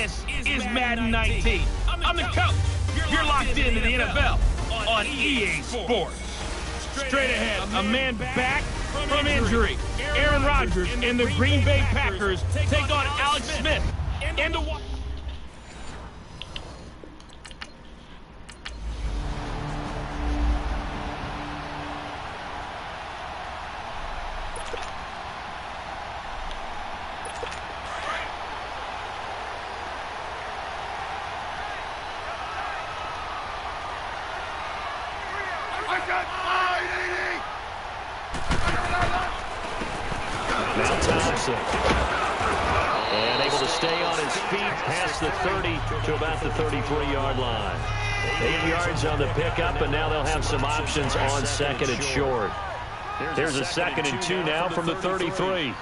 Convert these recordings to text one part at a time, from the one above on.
This is Madden 19. I'm the coach. You're locked into the NFL on EA Sports. Straight ahead, a man back from injury. Aaron Rodgers and the Green Bay Packers take on Alex Smith. And the Now Thompson. And able to stay on his feet past the 30 to about the 33-yard line. 8 yards on the pickup, and now they'll have some options on second and short. Here's a 2nd and 2 now from the 33.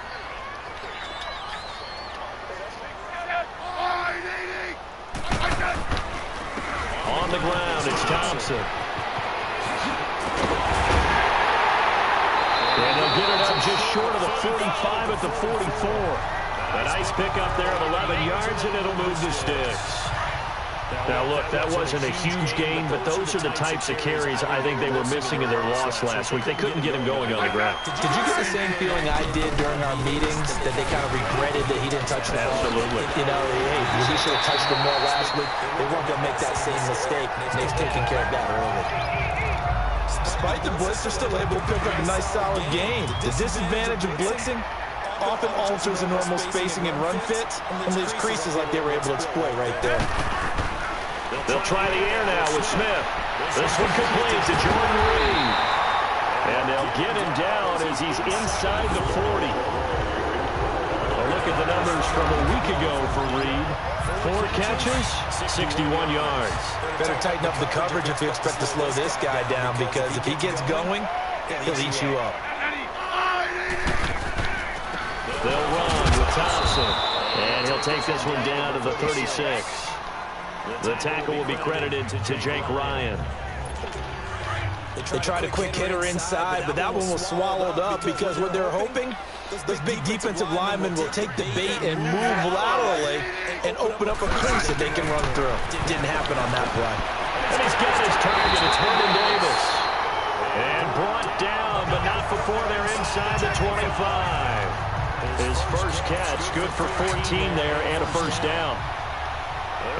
On the ground, it's Thompson. And they'll get it up just short of the 45 at the 44. A nice pickup there of 11 yards, and it'll move the sticks. Now, look, that wasn't a huge gain, but those are the types of carries I think they were missing in their loss last week. They couldn't get him going on the ground. Did you get the same feeling I did during our meetings, that they kind of regretted that he didn't touch the ball? Absolutely. You know, hey, we should have touched him more last week. They weren't going to make that same mistake. They've taken care of that early. Despite the blitz, they're still able to pick up a nice, solid game. The disadvantage of blitzing often alters the normal spacing and run fits and leaves creases like they were able to exploit right there. They'll try the air now with Smith. This one complete to Jordan Reed. And they'll get him down as he's inside the 40. A look at the numbers from a week ago for Reed. 4 catches, 61 yards. Better tighten up the coverage if you expect to slow this guy down, because if he gets going, he'll eat you up. They'll run with Thompson. And he'll take this one down to the 36. The tackle will be credited to Jake Ryan. They tried a quick hitter inside, but that one was swallowed up because what they're hoping, those big defensive linemen will take the bait and move laterally and open up a crease that they can run through. It didn't happen on that play. And he's got his target. It's Vernon Davis. And brought down, but not before they're inside the 25. His first catch, good for 14 there and a first down.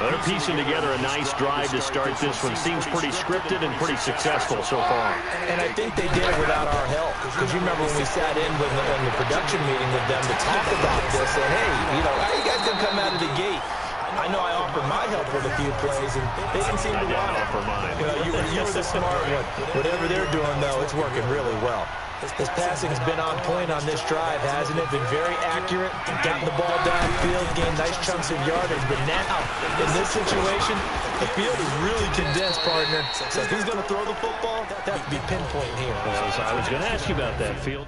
They're piecing together a nice drive to start this one. Seems pretty scripted and pretty successful so far. And I think they did it without our help. Because you remember when we sat in with the production meeting with them to talk about this, and hey, you know, how you guys gonna come out of the gate? I know I offered my help with a few plays, and they didn't seem to want it. You know, you were the smart one. Whatever they're doing, though, it's working really well. This passing's been on point on this drive, hasn't it? Been very accurate, gotten the ball downfield, gained nice chunks of yardage. But now, in this situation, the field is really condensed, partner. So if he's going to throw the football, that would be pinpoint here. I was going to ask you about that, Field.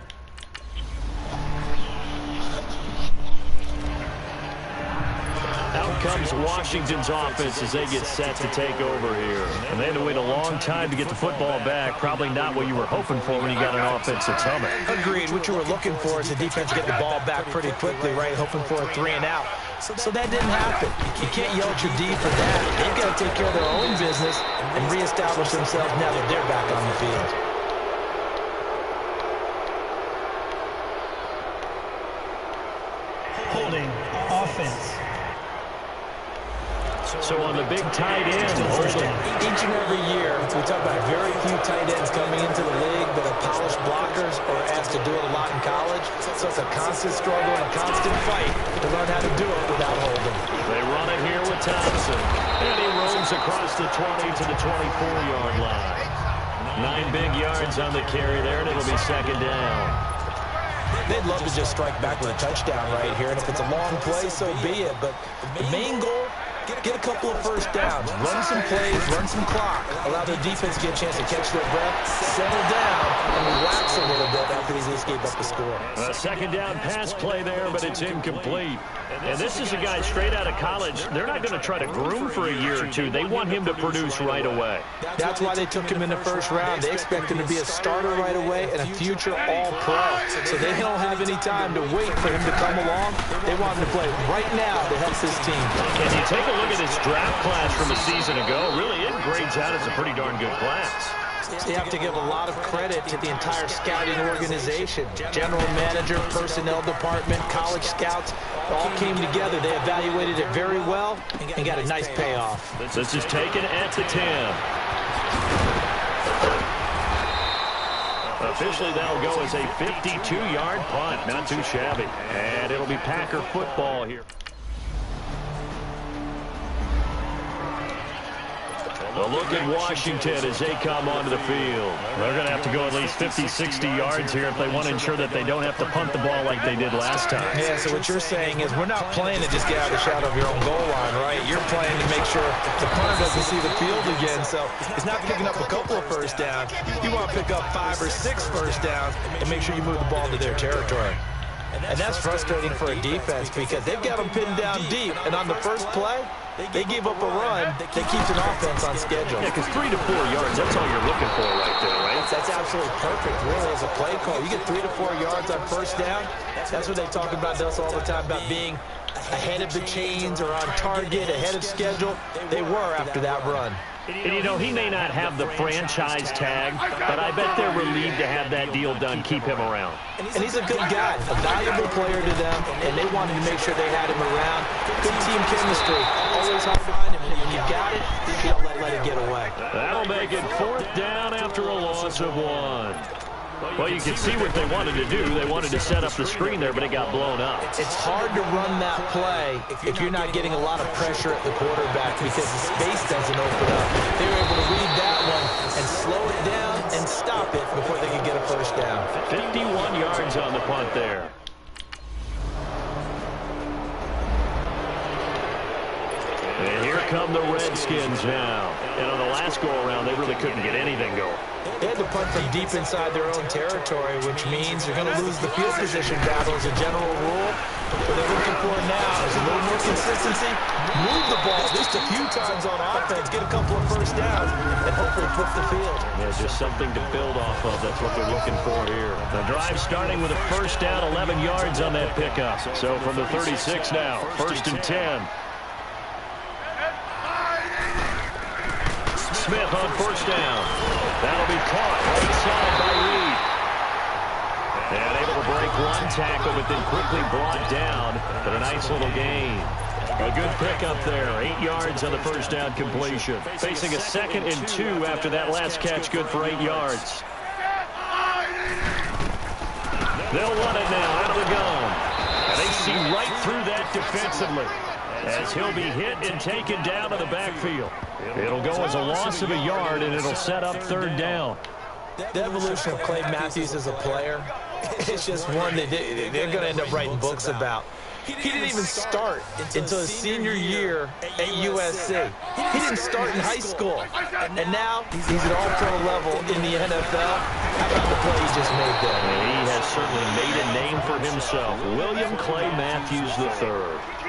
Out comes Washington's offense as they get set to take over here. And they had to wait a long time to get the football back. Probably not what you were hoping for when you got an offense that's humming. Agreed. What you were looking for is the defense get the ball back pretty quickly, right? Hoping for a 3 and out. So that didn't happen. You can't yell at your D for that. They've got to take care of their own business and reestablish themselves now that they're back on the field. Holding offense. So on the big tight end, Holding. Each and every year, we talk about very few tight ends coming into the league that are polished blockers or asked to do it a lot in college. So it's a constant struggle and a constant fight to learn how to do it without Holding. They run it here with Thompson. And he roams across the 20 to the 24-yard line. 9 big yards on the carry there, and it'll be 2nd down. They'd love to just strike back with a touchdown right here, and if it's a long play, so be it. But the main goal, get a couple of first downs, run some plays, run some clock, allow their defense to get a chance to catch their breath, settle down, and relax a little bit after he just gave up the score. A second down pass play there, but it's incomplete. And this is a guy straight out of college. They're not going to try to groom for a year or two. They want him to produce right away. That's why they took him in the first round. They expect him to be a starter right away and a future All-Pro. So they don't have any time to wait for him to come along. They want him to play right now to help this team. And you take a look at his draft class from a season ago. Really, it grades out as a pretty darn good class. They have to give a lot of credit to the entire scouting organization. General manager, personnel department, college scouts, all came together. They evaluated it very well and got a nice payoff. This is taken at the 10. Officially, that'll go as a 52-yard punt. Not too shabby. And it'll be Packer football here. A look at Washington as they come onto the field. They're going to have to go at least 50, 60 yards here if they want to ensure that they don't have to punt the ball like they did last time. Yeah, so what you're saying is we're not playing to just get out of the shadow of your own goal line, right? You're playing to make sure the punter doesn't see the field again. So it's not picking up a couple of first downs. You want to pick up 5 or 6 first downs and make sure you move the ball to their territory. And that's frustrating for a defense because they've got them pinned down deep. And on the first play, they gave up a run that keeps an offense on schedule. Yeah, because 3 to 4 yards, that's all you're looking for right there, right? That's absolutely perfect, really, as a play call. You get 3 to 4 yards on first down. That's what they talk about us all the time, about being ahead of the chains or on target, ahead of schedule. They were after that run. And, you know, he may not have the franchise tag, but I bet they're relieved to have that deal done, keep him around. And he's a good guy, a valuable player to them, and they wanted to make sure they had him around. Good team chemistry. Always hard to find him. When you got it, you don't let it get away. That'll make it 4th down after a loss of 1. Well, you can see what they wanted to do. They wanted to set up the screen there, but it got blown up. It's hard to run that play if you're not getting a lot of pressure at the quarterback because the space doesn't open up. They were able to read that one and slow it down and stop it before they could get a first down. 51 yards on the punt there. And here come the Redskins now. And on the last go-around, they really couldn't get anything going. They had to punt from deep inside their own territory, which means they're going to lose the field position battle as a general rule. What they're looking for now is a little more consistency, move the ball at least a few times on offense, get a couple of first downs, and hopefully flip the field. Yeah, just something to build off of. That's what they're looking for here. The drive starting with a first down, 11 yards on that pickup. So from the 36 now, 1st and 10. Smith on first down. That'll be caught right side by Reed. And able to break one tackle, but then quickly brought down. But a nice little gain. A good pickup there. 8 yards on the first down completion. Facing a 2nd and 2 after that last catch, good for 8 yards. They'll run it now out of the gun. And they see right through that defensively, as he'll be hit and taken down to the backfield. It'll go as a loss of a yard, and it'll set up 3rd down. The evolution of Clay Matthews as a player, it's just one that they're going to end up writing books about. He didn't even start until his senior year at USC. He didn't start in high school. And now he's at all-pro level in the NFL. How about the play he just made there? He has certainly made a name for himself. William Clay Matthews III.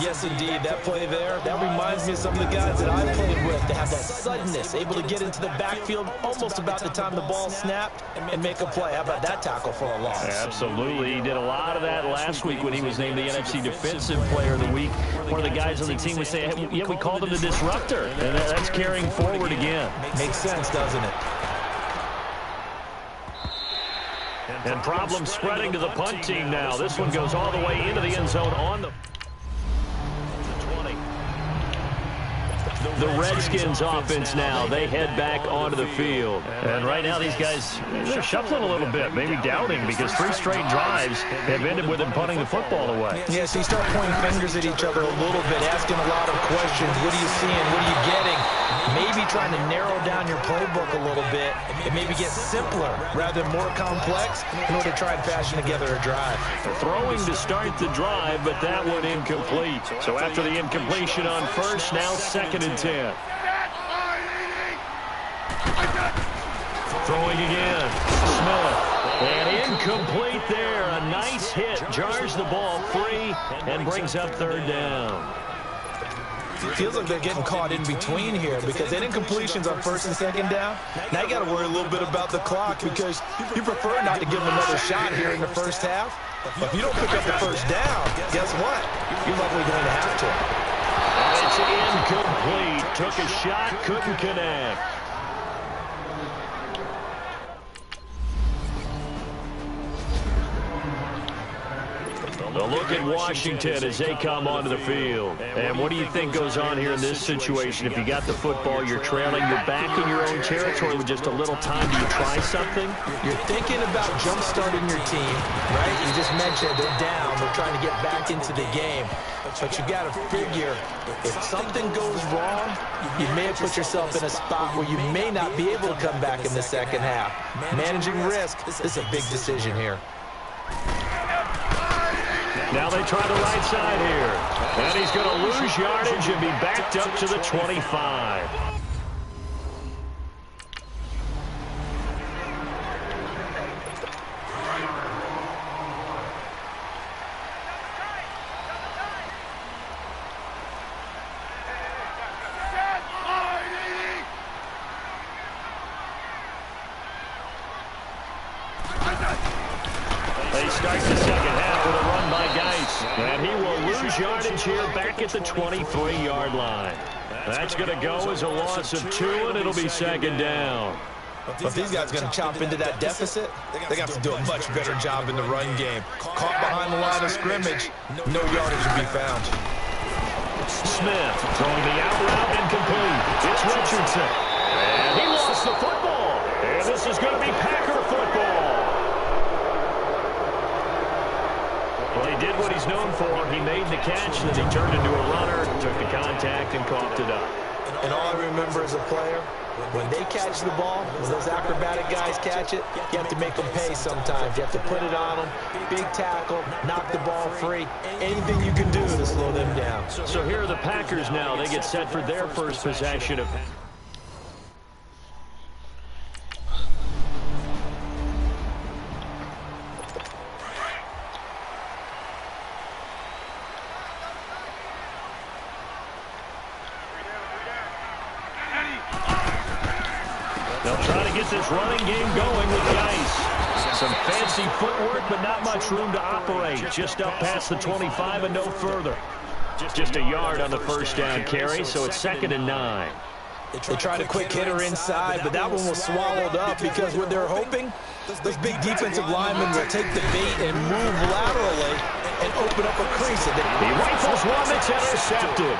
Yes, indeed. That play there, that reminds me of some of the guys that I played with. To have that suddenness, able to get into the backfield almost about the time the ball snapped and make a play. How about that tackle for a loss? Absolutely. He did a lot of that last week when he was named the NFC Defensive Player of the Week. One of the guys on the team would say, hey, yeah, we called him the disruptor. And that's carrying forward again. Makes sense, doesn't it? And problem spreading to the punt team now. This one goes all the way into the end zone on the The Redskins offense now, they head back onto the field. And right now these guys, they're shuffling a little bit, maybe doubting, because 3 straight drives have ended with them punting the football away. Yeah, so you start pointing fingers at each other a little bit, asking a lot of questions. What are you seeing? What are you getting? Maybe trying to narrow down your playbook a little bit and maybe get simpler rather than more complex in order to try and fashion together a drive. Throwing to start the drive, but that one incomplete. So after the incompletion on first, now 2nd and 10. Throwing again. Smith. And incomplete there. A nice hit. Jars the ball free and brings up 3rd down. It feels like they're getting caught in between here because they didn't completions on 1st and 2nd down. Now you got to worry a little bit about the clock because you prefer not to give them another shot here in the first half. But if you don't pick up the 1st down, guess what? You're likely going to have to. It's incomplete. Took a shot, couldn't connect. A look at Washington as they come onto the field. And what do you think goes on here in this situation? If you got the football, you're trailing, you're back in your own territory with just a little time. Do you try something? You're thinking about jump-starting your team, right? You just mentioned they're down. They're trying to get back into the game. But you got to figure, if something goes wrong, you may have put yourself in a spot where you may not be able to come back in the second half. Managing risk is a big decision here. Now they try the right side here. And he's going to lose yardage and be backed up to the 25. They start the second half with a run by Geis. And he will lose yardage here back at the 23-yard line. That's going to go as a loss of 2, and it'll be 2nd down. But these guys are going to chop into that deficit. They got to do a much better job in the run game. Caught behind the line of scrimmage, no yardage to be found. Smith throwing the out route incomplete. It's Richardson. And he lost the football. And this is going to be Packer football. Well, he did what he's known for. He made the catch, and then he turned into a runner, took the contact, and coughed it up. And all I remember as a player, when they catch the ball, when those acrobatic guys catch it, you have to make them pay sometimes. You have to put it on them, big tackle, knock the ball free, anything you can do to slow them down. So here are the Packers now. They get set for their first possession of... They'll try to get this running game going with Geis. Some fancy footwork, but not much room to operate. Just up past the 25 and no further. Just a yard on the first down carry, so it's 2nd and 9. They tried a quick hitter inside, but that one was swallowed up because what they're hoping, those big defensive linemen will take the bait and move laterally and open up a crease. He rifles one that's intercepted.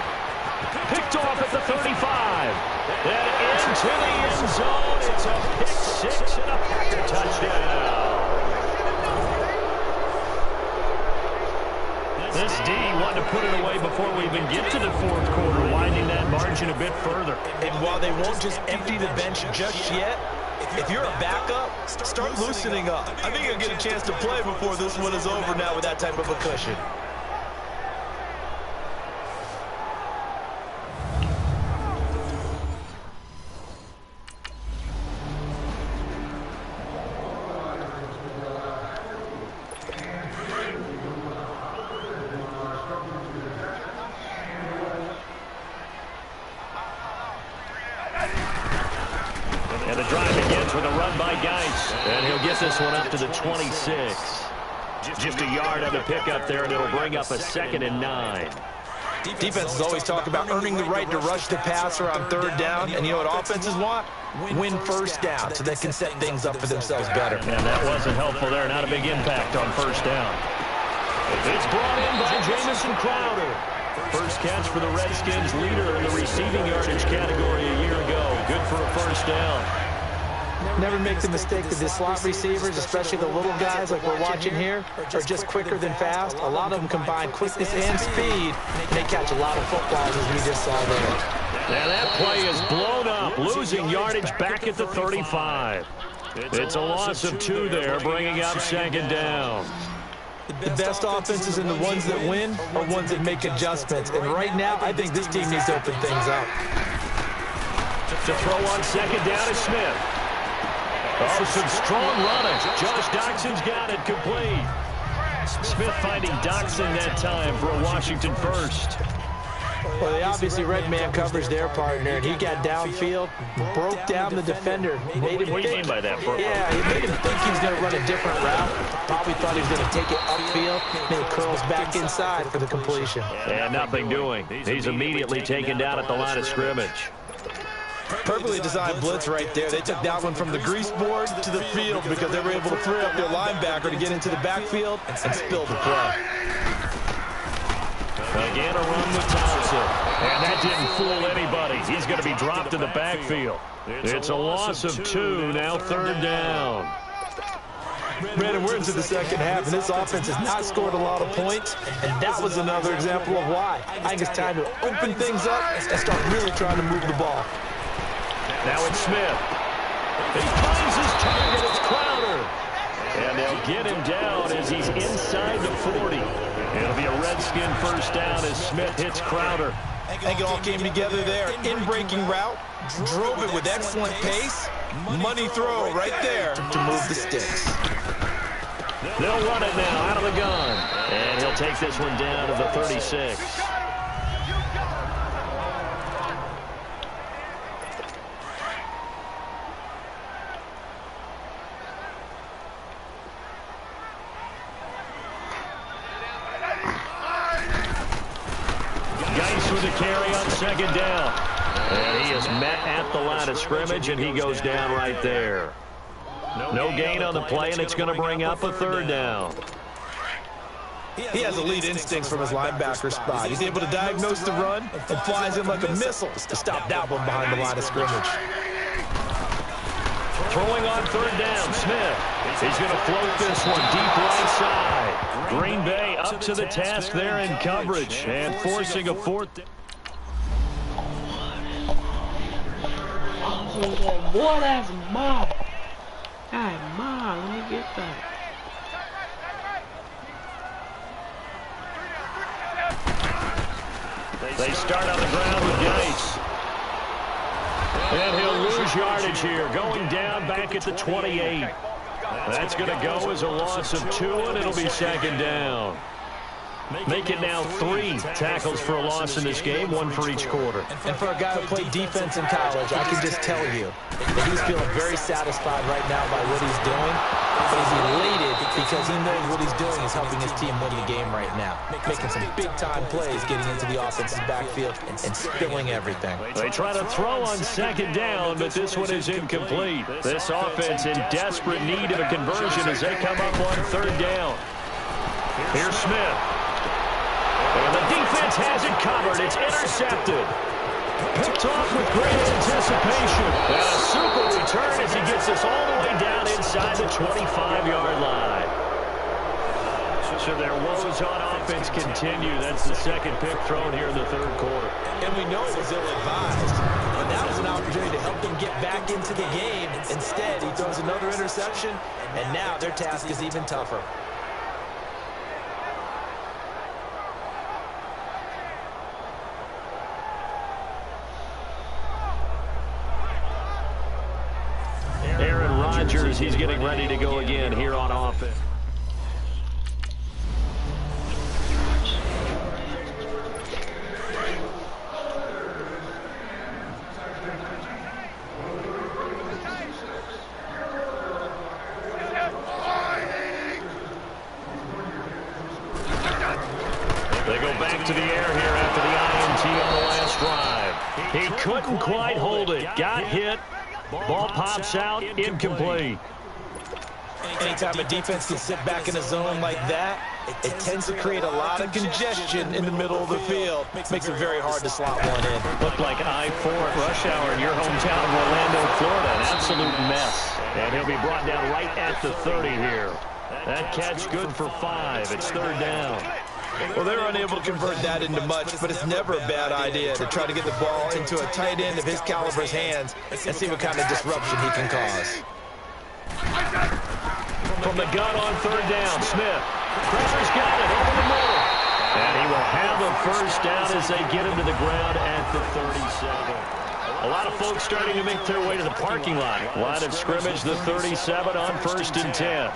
Picked off at the 35. And into the end zone. It's a pick 6 and a Packer touchdown. This D wanted to put it away before we even get to the 4th quarter, winding that margin a bit further. And while they won't just empty the bench just yet, if you're a backup, start loosening up. I think you'll get a chance to play before this one is over now with that type of a cushion. And the drive begins with a run by Geis. And he'll get this one up to the 26. Just a yard on the pickup there, and it'll bring up a 2nd and 9. Defenses always talk about earning the right to rush the passer on 3rd down. And you know what offenses want? Win 1st down so they can set things up for themselves better. And that wasn't helpful there. Not a big impact on 1st down. It's brought in by Jamison Crowder. First catch for the Redskins, leader in the receiving yardage category a year ago. Good for a first down. Never make the mistake that the slot receivers, especially the little guys like we're watching here, are just quicker than fast. A lot of them combine quickness and speed, and they catch a lot of footballs, as we just saw there. And that play is blown up, losing yardage back at the 35. It's a loss of 2 there, bringing up second down. The best offenses and the ones that win are ones that make adjustments. And right now, I think this team needs to open things up. To throw on second down is Smith. Oh, some strong running. Josh Doxson's got it complete. Smith finding Doxson that time for a Washington first. Well, they obviously read man coverage their partner, and he got downfield, broke down the defender. Made him what do you mean by that, Burrow? Yeah, he made him think he was going to run a different route. Probably thought he was going to take it upfield, then it curls back inside for the completion. And nothing doing. He's immediately taken down at the line of scrimmage. Perfectly designed blitz right there. They took that one from the grease board to the field because they were able to free up their linebacker to get into the backfield and spill the play. Again, a run with Thompson. And that didn't fool anybody. He's going to be dropped in the backfield. It's a loss of 2, now third down. Brandon, we're into the second half, and this offense has not scored a lot of points, and that was another example of why. I think it's time to open things up and start really trying to move the ball. Now it's Smith. He finds his target. It's Crowder. And they'll get him down as he's inside the 40. It'll be a Redskin first down as Smith hits Crowder. I think it all came together there. In-breaking route, drove it with excellent pace. Money throw right there to move the sticks. They'll run it now out of the gun. And he'll take this one down to the 36. With a carry on second down. And he is met at the line of scrimmage, and he goes down right there. No gain on the play, and it's going to bring up a third down. He has elite instincts from his linebacker spot. He's able to diagnose the run and flies in like a missile to stop that one behind the line of scrimmage. Throwing on third down, Smith. He's going to float this one deep right side. Green Bay up to the task there in coverage and forcing a fourth. Boy, that's mine. Hey, mine, let me get that. They start on the ground with Gates. And he'll lose yardage here, going down back at the 28. That's going to go as a loss of 2, and it'll be second down. Make it now 3 tackles for a loss in this game, 1 for each quarter. And for a guy who played defense in college, I can just tell you that he's feeling very satisfied right now by what he's doing. But he's elated because he knows what he's doing is helping his team win the game right now. Making some big-time plays, getting into the offense's backfield and spilling everything. They try to throw on second down, but this one is incomplete. This offense in desperate need of a conversion as they come up on third down. Here's Smith. And the defense has it covered. It's intercepted. Picked off with great anticipation. And a super return as he gets us all the way down inside the 25-yard line. So their woes on offense continue. That's the second pick thrown here in the third quarter. And we know it was ill-advised. But that was an opportunity to help them get back into the game. Instead, he throws another interception, and now their task is even tougher. Aaron Rodgers, he's getting ready to go again here on offense. They go back to the air here after the INT on the last drive. He couldn't quite hold it. Got hit. Ball pops out, incomplete. Anytime a defense can sit back in a zone like that, it tends to create a lot of congestion in the middle of the field. Makes it very hard to slot one in. Looked like I-4 at rush hour in your hometown of Orlando, Florida. An absolute mess. And he'll be brought down right at the 30 here. That catch good for 5. It's 3rd down. Well, they're unable to convert that into much, but it's never a bad idea to try to get the ball into a tight end of his caliber's hands and see what kind of disruption he can cause. From the gun on 3rd down, Smith. Pressure's got it over the middle. And he will have a 1st down as they get him to the ground at the 37. A lot of folks starting to make their way to the parking lot. Line of scrimmage, the 37 on 1st and 10.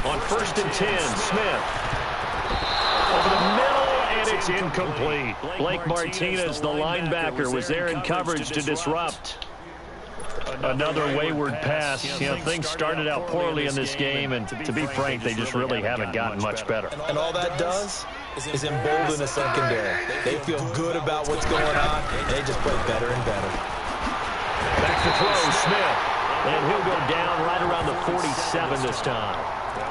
On 1st and 10, Smith. Over the middle, and it's incomplete. Blake Martinez, the linebacker, was there in coverage to disrupt. Another wayward pass. You know, things started out poorly in this game, and to be frank, they just really haven't gotten much better. And all that does is embolden the secondary. They feel good about what's going on, and they just play better and better. Back to throw, Smith. And he'll go down right around the 47 this time.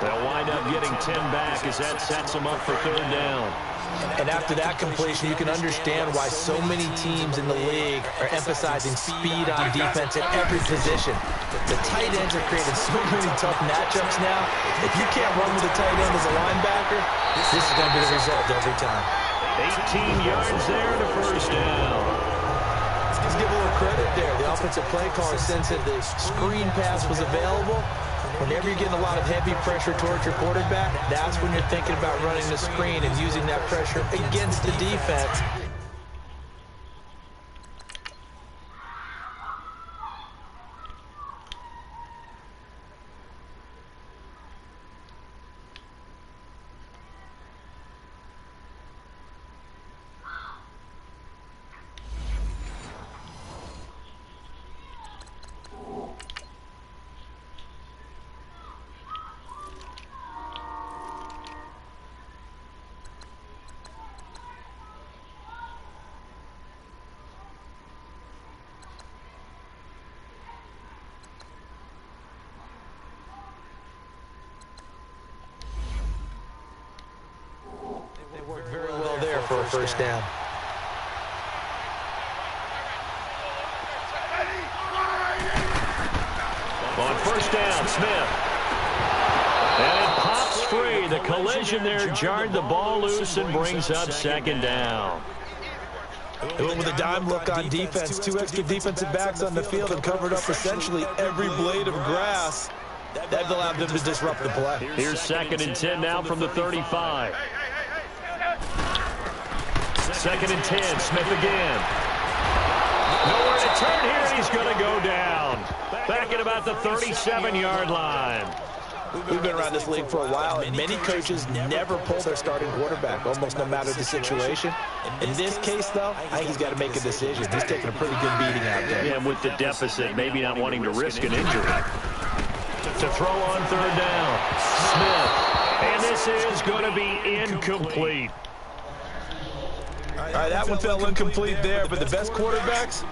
They'll wind up getting 10 back as that sets them up for 3rd down. And after that completion, you can understand why so many teams in the league are emphasizing speed on defense at every position. The tight ends are creating so many tough matchups now. If you can't run with a tight end as a linebacker, this is going to be the result every time. 18 yards there to 1st down. Let's give a little credit there. The offensive play caller sensed that the screen pass was available. Whenever you're getting a lot of heavy pressure towards your quarterback, that's when you're thinking about running the screen and using that pressure against the defense. For a 1st down. On 1st down, Smith. And it pops free. The collision there jarred the ball loose and brings up 2nd down. They went with a dime look on defense. 2 extra defensive backs on the field and covered up essentially every blade of grass. That allowed them to disrupt the play. Here's 2nd and 10 now from the 35. 2nd and 10, Smith again. Nowhere to turn here, and he's going to go down. Back at about the 37-yard line. We've been around this league for a while, and many coaches never pull their starting quarterback, almost no matter the situation. In this case, though, I think he's got to make a decision. He's taking a pretty good beating out there. Yeah, with the deficit, maybe not wanting to risk an injury. To throw on 3rd down, Smith. And this is going to be incomplete. All right, that one fell incomplete there, but the best quarterbacks,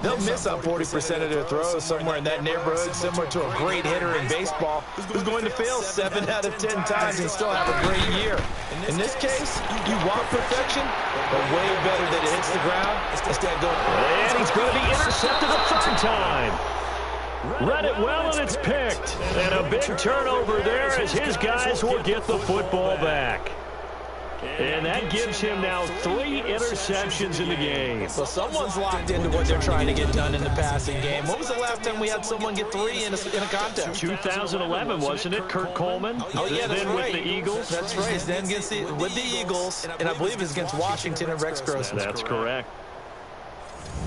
they'll miss on 40% of their throws, somewhere in that neighborhood, similar to a great hitter in baseball who's going to fail 7 out of 10 times and still have a great year. In this case, you want perfection, but way better that it hits the ground instead of going. And he's going to be intercepted a 3rd time. Read it well, and it's picked. And a big turnover there as his guys will get the football back. And that gives him now 3 interceptions in the game. So someone's locked into what they're trying to get done in the passing game. When was the last time we had someone get 3 in a contest? 2011, wasn't it? Kurt Coleman. Oh, yeah, that's then right. With the Eagles. That's right. Then with the Eagles, and I believe it's against Washington and Rex Grossman. That's correct.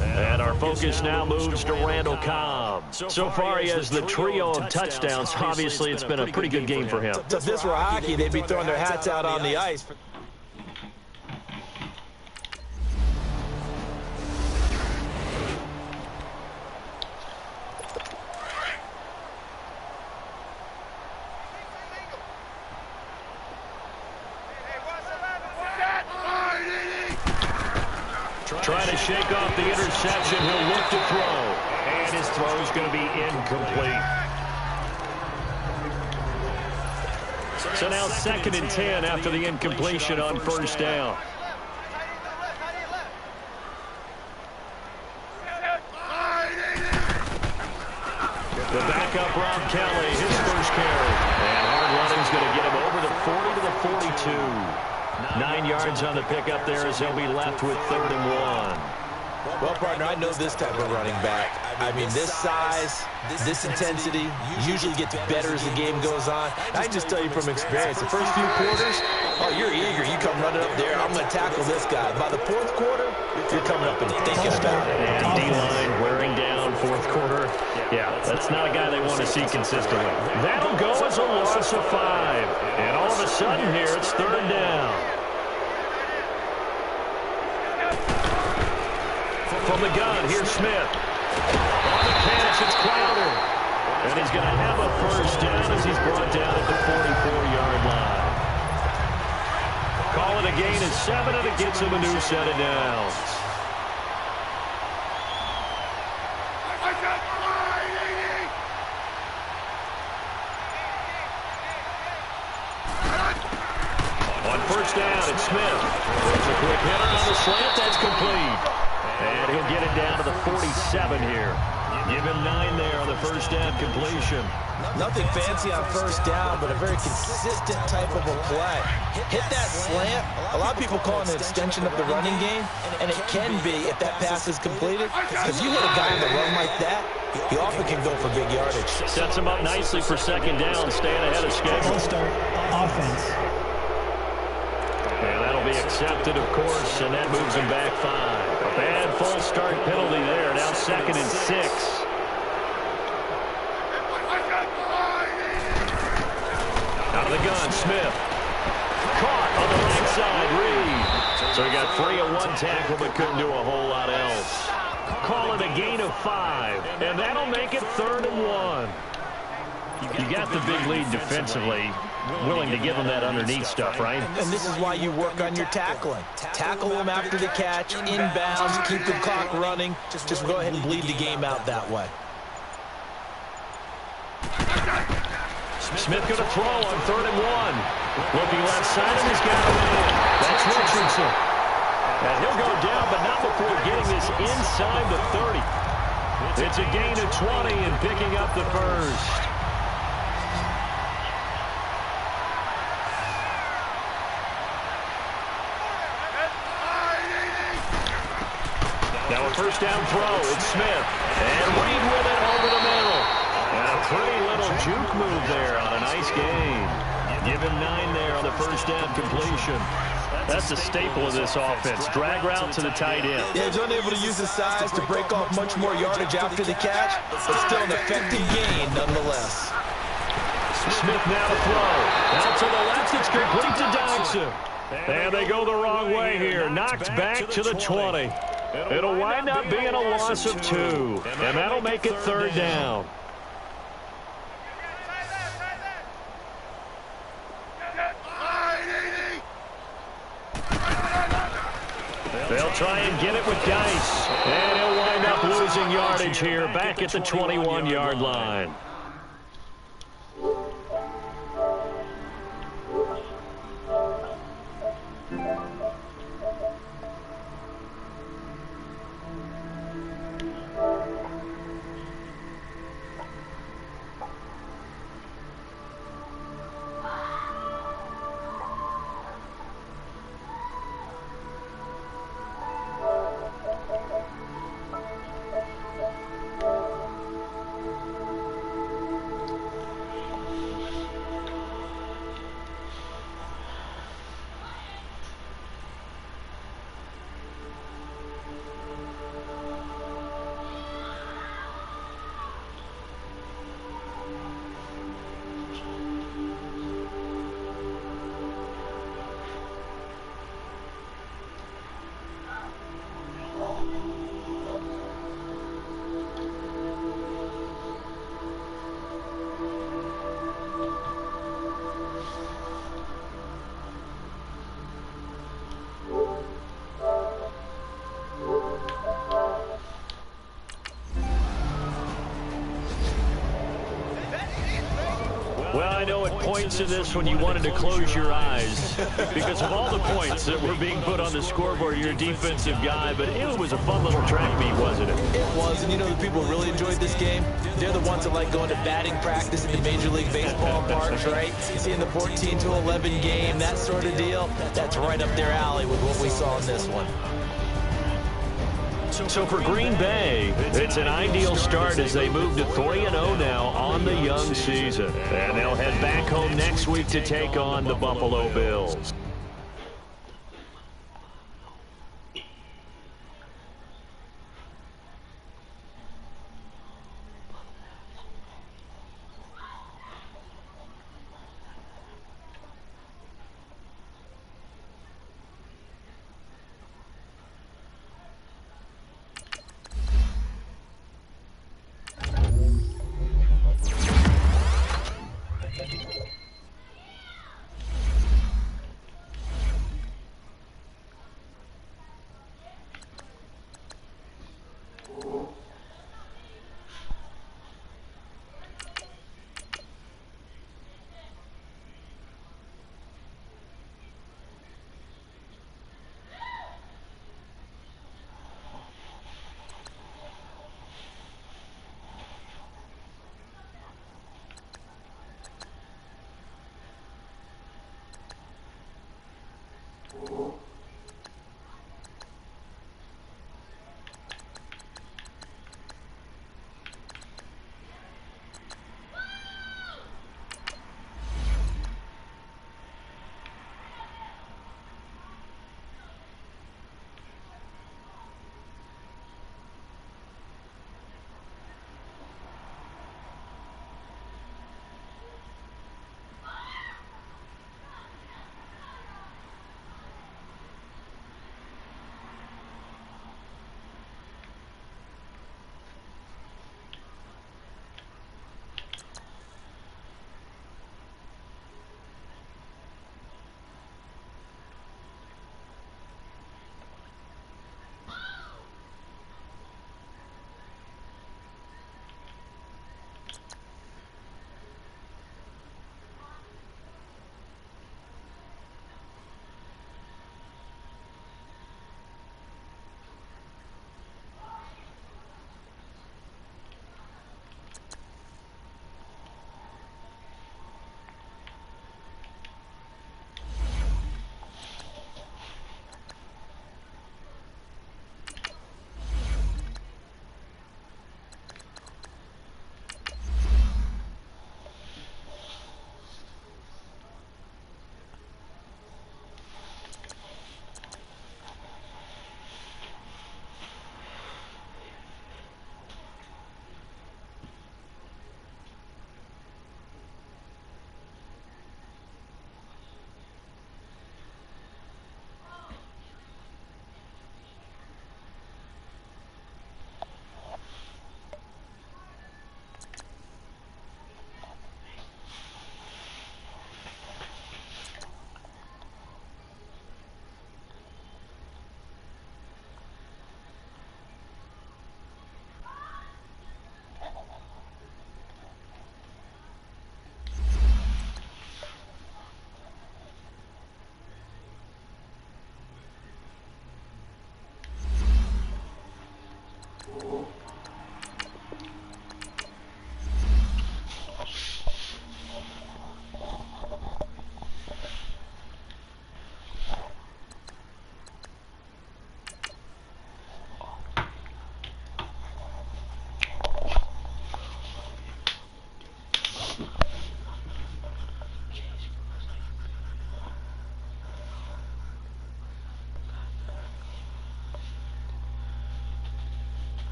And our focus now moves to Randall Cobb. So far, he has the trio of touchdowns. Obviously, it's been a pretty good game for him. So if this were hockey, they'd be throwing their hats out on the ice. Trying to shake off the interception. He'll look to throw. And his throw is going to be incomplete. So now 2nd and 10 after the incompletion on 1st down. The backup, Rob Kelly, his first carry. And hard running's going to get him over the 40 to the 42. 9 yards on the pickup there as he'll be left with 3rd and 1. Well, partner, I know this type of running back. I mean, this size, this intensity usually gets better as the game goes on. I can just tell you from experience, the first few quarters, oh, you're eager. You come running up there. I'm going to tackle this guy. By the 4th quarter, you're coming up and thinking about it. And D-line wearing down 4th quarter. Yeah, that's not a guy they want to see consistently. That'll go as a loss of 5. And all of a sudden here, it's 3rd down. From the gun, here's Smith. On the catch, it's Crowder. And he's going to have a 1st down as he's brought down at the 44-yard line. Call it a gain of 7, and it gets him a new set of downs. On 1st down, it's Smith. There's a quick hitter on the slant. That's complete. And he'll get it down to the 47 here. Give him 9 there on the 1st down completion. Nothing fancy on 1st down, but a very consistent type of a play. Hit that slant. A lot of people call it an extension of the running game, and it can be if that pass is completed. Because you hit a guy on the run like that, he often can go for big yardage. Sets him up nicely for 2nd down, staying ahead of schedule. Start offense. And that'll be accepted, of course, and that moves him back 5. A bad false start penalty there. Now 2nd and 6. Out of the gun, Smith. Caught on the right side, Reed. So he got free of 1 tackle, but couldn't do a whole lot else. Call it a gain of 5, and that'll make it 3rd and 1. You got the big lead defensively, willing to give them that underneath stuff, right? And this is why you work on your tackling. Tackle them after the catch, inbounds, keep the clock running. Just go ahead and bleed the game out that way. Smith going to throw on 3rd and 1. Looking left side, and he's got it in. That's Richardson. And he'll go down, but not before getting this inside the 30. It's a gain of 20 and picking up the 1st. Now a 1st down throw. It's Smith. And Reed with it over the middle. And a pretty little juke move there on a nice gain. Give him 9 there on the 1st down completion. That's a staple of this offense. Drag route to the tight end. Yeah, he's unable to use his size to break off much more yardage after the catch, but still an effective gain nonetheless. Smith now to throw. Out to the left. It's complete to Dodson. And they go the wrong way here. Knocked back to the 20. It'll wind up being a loss of 2. And that'll make it 3rd down. They'll try and get it with Geis. And he'll wind up losing yardage here back at the 21-yard line. Well, I know at points in this when you wanted to close your eyes because of all the points that were being put on the scoreboard, you're a defensive guy, but it was a fun little track meet, wasn't it? It was, and you know the people who really enjoyed this game? They're the ones that like going to batting practice in the Major League Baseball parks, right? Seeing the 14-11 game, that sort of deal, that's right up their alley with what we saw in this one. So for Green Bay, it's an ideal start as they move to 3-0 now on the young season. And they'll head back home next week to take on the Buffalo Bills.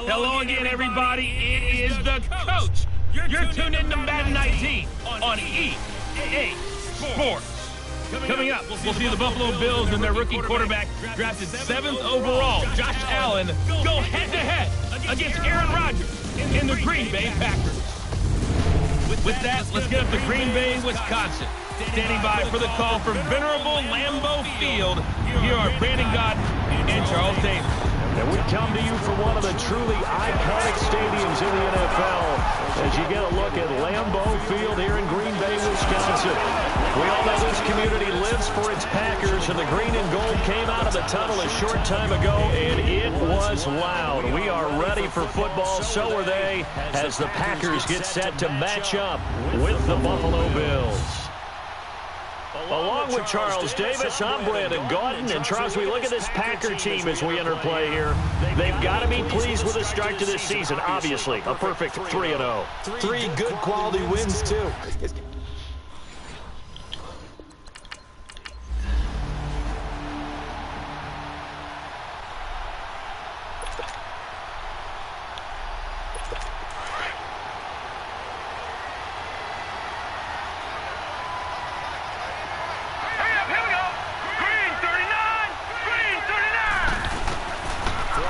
Hello again, everybody. It is the coach. You're tuned in to Madden 19 on EA Sports. Coming up, we'll see the Buffalo Bills and their rookie quarterback drafted 7th overall, Josh Allen, go head-to-head against Aaron Rodgers in the Green Bay Packers. With that, let's get up to Green Bay, Wisconsin. Standing by for the call from venerable Lambeau Field, here are Brandon Gaudin and Charles Davis. And we come to you from one of the truly iconic stadiums in the NFL as you get a look at Lambeau Field here in Green Bay, Wisconsin. We all know this community lives for its Packers, and the green and gold came out of the tunnel a short time ago, and it was loud. We are ready for football, so are they, as the Packers get set to match up with the Buffalo Bills. Along with Charles Davis, I'm Brandon Gaudin. And Charles, we look at this Packer team as we enter play here. They've got to be pleased with the start to this season. Obviously, a perfect 3-0. 3 good quality wins, too.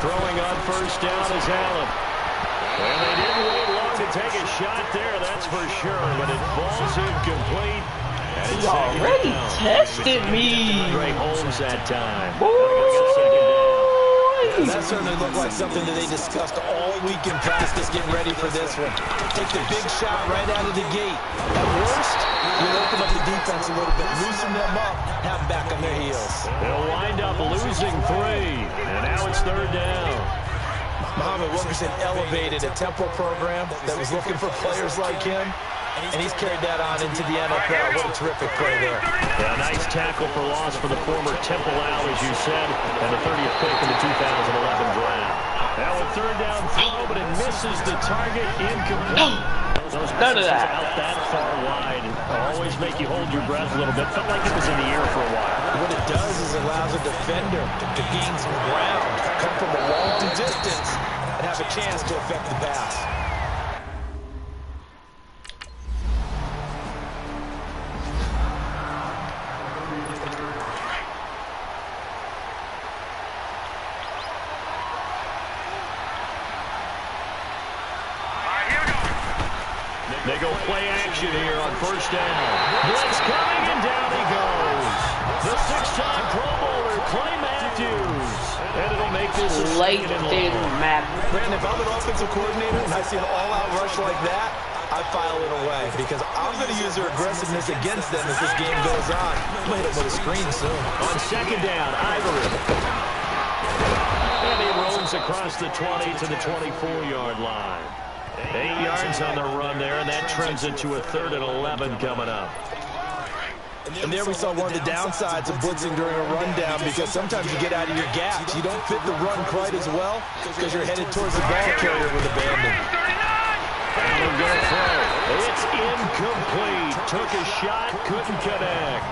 Throwing on first down is Allen. And they didn't wait long to take a shot there, that's for sure. But it falls incomplete. He already tested me. Ray Holmes that time. That certainly looked like something that they discussed all week in practice getting ready for this one. Take the big shot right out of the gate. At worst, you'll open up the defense a little bit, loosen them up, have them back on their heels. They'll wind up losing 3, and now it's 3rd down. Muhammad Wilkerson elevated a Temple program that was looking for players like him, and he's carried that on into the NFL. What a terrific play there. Yeah, nice tackle for loss for the former Temple Owl, as you said, and the 30th pick in the 2011 draft. Now a 3rd down throw, but it misses the target, incomplete. Those None of that. Out that far wide always make you hold your breath a little bit. Felt like it was in the air for a while. What it does is it allows a defender to gain some ground, come from a long distance, and have a chance to affect the pass. They go play action here on first down. Blitz coming, and down he goes. The 6-time Pro Bowler, Clay Matthews. And it'll make this Late in map. Brandon, if I'm an offensive coordinator and I see an all-out rush like that, I file it away because I'm going to use their aggressiveness against them as this game goes on. I'm going to hit them with a screen soon. On 2nd down, Ivory. And he roams across the 20 to the 24-yard line. 8 yards on the run there, and that turns into a 3rd and 11 coming up. And there we saw one of the downsides of blitzing during a rundown because sometimes you get out of your gaps. You don't fit the run quite as well because you're headed towards the ball carrier with abandon. Allen going to throw. It's incomplete. Took a shot, couldn't connect.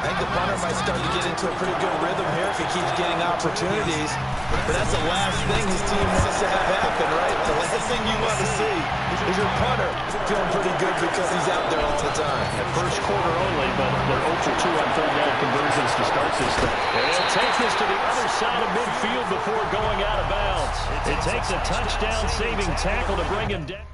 I think the punter might start to get into a pretty good rhythm here if he keeps getting opportunities. But that's the last thing his team wants to have happen, right? The last thing you want to see is your punter feeling pretty good because he's out there all the time. At first quarter only, but they're 0 for 2 on 3rd down conversions to start this thing. And it'll take this to the other side of midfield before going out of bounds. It takes a touchdown-saving tackle to bring him down.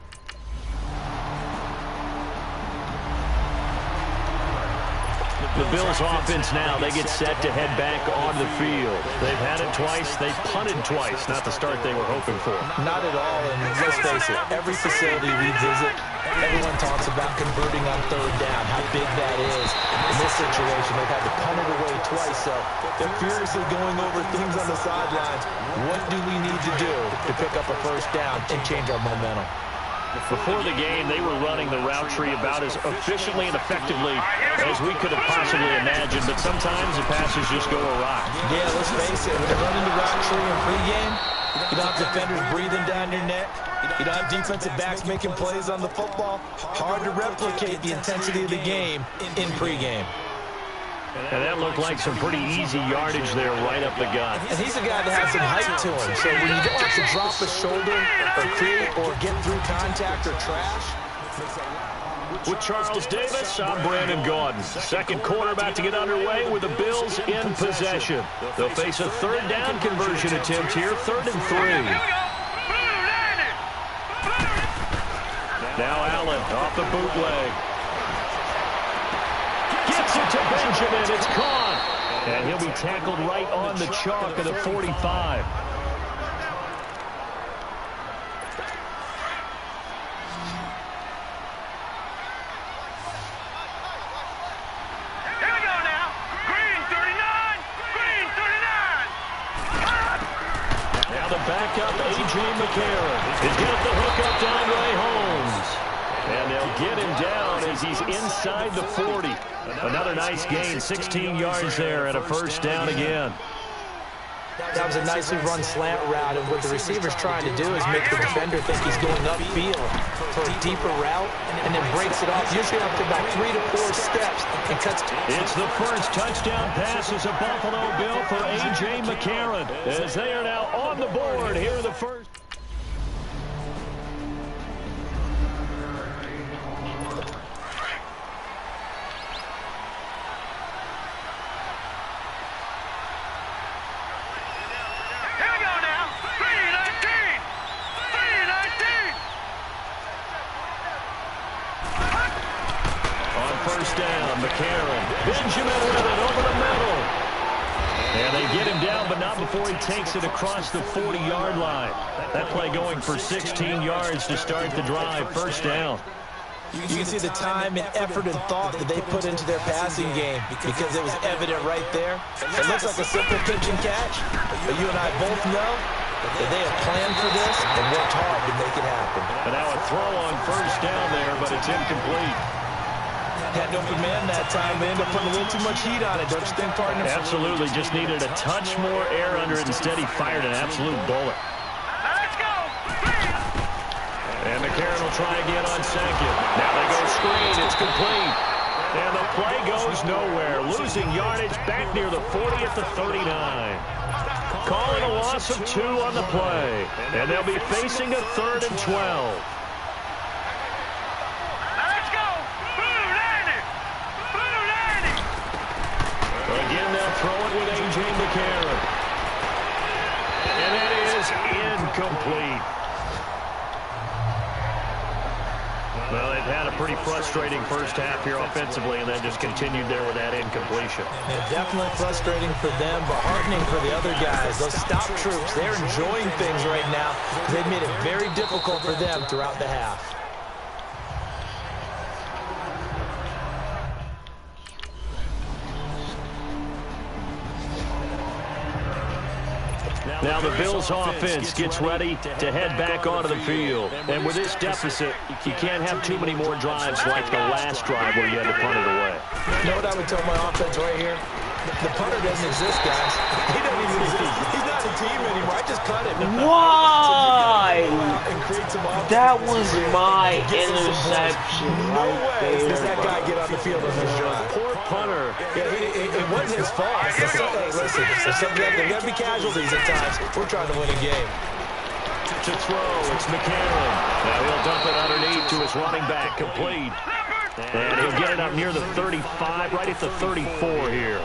The Bills offense now, they get set to head back onto the field. They've had it twice. They've punted twice. Not the start they were hoping for. Not at all, and let's face it, every facility we visit, everyone talks about converting on 3rd down, how big that is. In this situation, they've had to punt it away twice, so they're furiously going over things on the sidelines. What do we need to do to pick up a 1st down and change our momentum? Before the game, they were running the route tree about as efficiently and effectively as we could have possibly imagined, but sometimes the passes just go awry. Yeah, let's face it, when you're running the route tree in pregame, you don't have defenders breathing down your neck. You don't have defensive backs making plays on the football. Hard to replicate the intensity of the game in pregame. And that looked like some pretty easy yardage there right up the gut. And he's a guy that has some height to him. So when you don't have to drop a shoulder or create or get through contact or trash, With Charles Davis, I'm Brandon Gaudin. Second quarter about to get underway with the Bills in possession. They'll face a third down conversion attempt here, 3rd and 3. Now Allen off the bootleg. Gets it to Benjamin. It's caught. And he'll be tackled right on the chalk of the 45. Backup A.J. McCarron is going to hook up DeAndre Holmes. And they'll get him down as he's inside the 40. Another nice gain, 16 yards there and a first down again. That was a nicely run slant route, and what the receiver's trying to do is make the defender think he's going upfield for a deeper route, and then breaks it off, usually up to about 3 to 4 steps, and cuts. It's the first touchdown pass as a Buffalo Bill for A.J. McCarron, as they are now on the board here in the first. First down, McCarron. Benjamin with it over the middle. And they get him down, but not before he takes it across the 40-yard line. That play going for 16 yards to start the drive. First down. You can see the time and effort and thought that they put into their passing game because it was evident right there. It looks like a simple pitch and catch, but you and I both know that they have planned for this and worked hard to make it happen. And now a throw on first down there, but it's incomplete. Had no command that time. They ended up putting a little too much heat on it, don't you think, partner? Absolutely. Just needed a touch more air under it. Instead, he fired an absolute bullet. Let's go! And McCarron will try again on second. Now they go screen. It's complete. And the play goes nowhere. Losing yardage back near the 40 at the 39. Calling a loss of 2 on the play. And they'll be facing a 3rd and 12. Again, they'll throw it with A.J. McCarron. And that is incomplete. Well, they've had a pretty frustrating first half here offensively, and then just continued there with that incompletion. Yeah, definitely frustrating for them, but heartening for the other guys. Those stop troops, they're enjoying things right now. They've made it very difficult for them throughout the half. Now the Bills offense gets ready to head back onto the field. And with this deficit, you can't have too many more drives like the last drive where you had to punt it away. You know what I would tell my offense right here? The punter doesn't exist, guys. He doesn't even exist. He's not a team anymore. I just cut him. Why? That was my interception No right way there. does that guy get on the field on this drive. Poor punter. Yeah, it wasn't his fault. Listen, there got to be casualties at times. We're trying to win a game. To throw, it's McCarron. Now he'll dump it underneath to his running back, complete. And he'll get it up near the 35, right at the 34 here.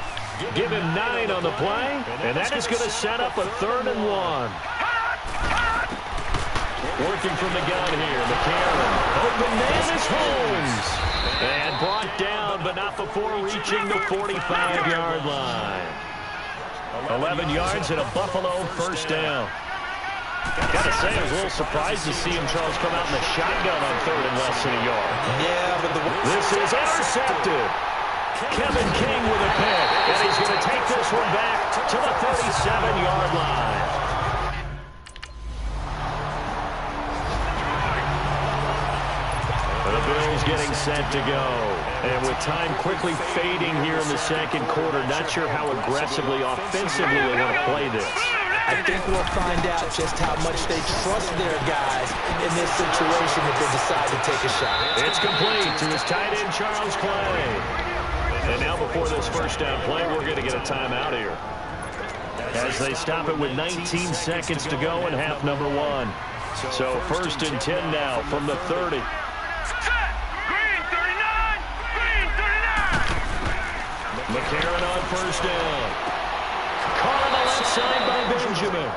Give him 9 on the play, and that is going to set up a 3rd and 1. Working from the gun here, McCarron. Open man is Holmes. And brought down, but not before reaching the 45-yard line. 11 yards and a Buffalo first down. Got to say, I was a little surprised to see him, Charles, come out in the shotgun on 3rd and less than a yard. Yeah, but this is intercepted. Kevin King with a pick, and he's going to take this one back to the 37-yard line. The Bills getting set to go. And with time quickly fading here in the second quarter, not sure how aggressively, offensively they want to play this. I think we'll find out just how much they trust their guys in this situation if they decide to take a shot. It's complete to his tight end, Charles Clay. And now before this first down play, we're going to get a timeout here. As they stop it with 19 seconds to go in half number 1. So 1st and 10 now from the 30. Green 30. McCarron on first down. Caught on the left side by Benjamin.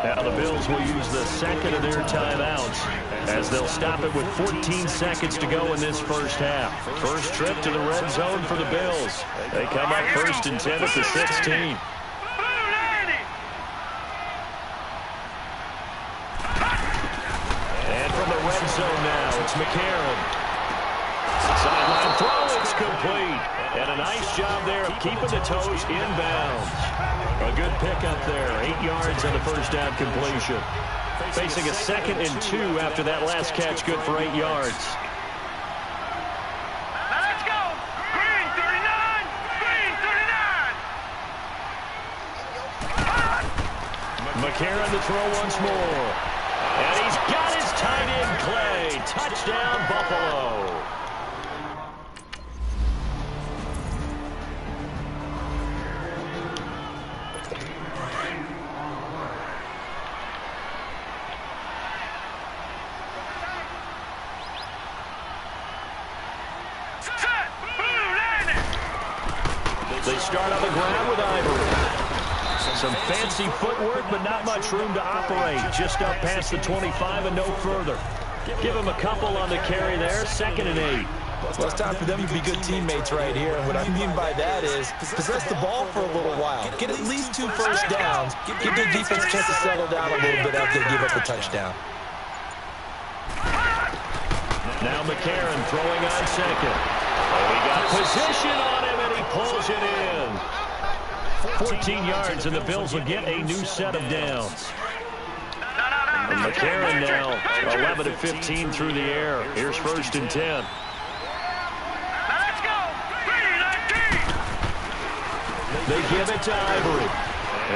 Now the Bills will use the second of their timeouts as they'll stop it with 14 seconds to go in this first half. First trip to the red zone for the Bills. They come up first and 10 at the 16. And from the red zone now, it's McCarron. Sideline throw, it's complete. And a nice job there of keeping the toes inbounds. A good pickup there, 8 yards on the first down completion. Facing a 2nd and 2 after that last catch, good for 8 yards. Let's go! Green 39! Green 39! McCarron to throw once more. And he's got his tight end Clay. Touchdown, Buffalo. They start on the ground with Ivory. Some fancy footwork, but not much room to operate. Just up past the 25 and no further. Give him a couple on the carry there. 2nd and 8. Well, it's time for them to be good teammates right here. And what I mean by that is possess the ball for a little while. Get at least 2 first downs. Give their defense a chance to settle down a little bit after they give up the touchdown. Now McCarron throwing on second. Oh, he got position on him, and he pulls it in. 14 yards, and the Bills will get a new set of downs. And McCarron now 11 of 15 through the air. Here's 1st and 10. Let's go! Green 19! They give it to Ivory.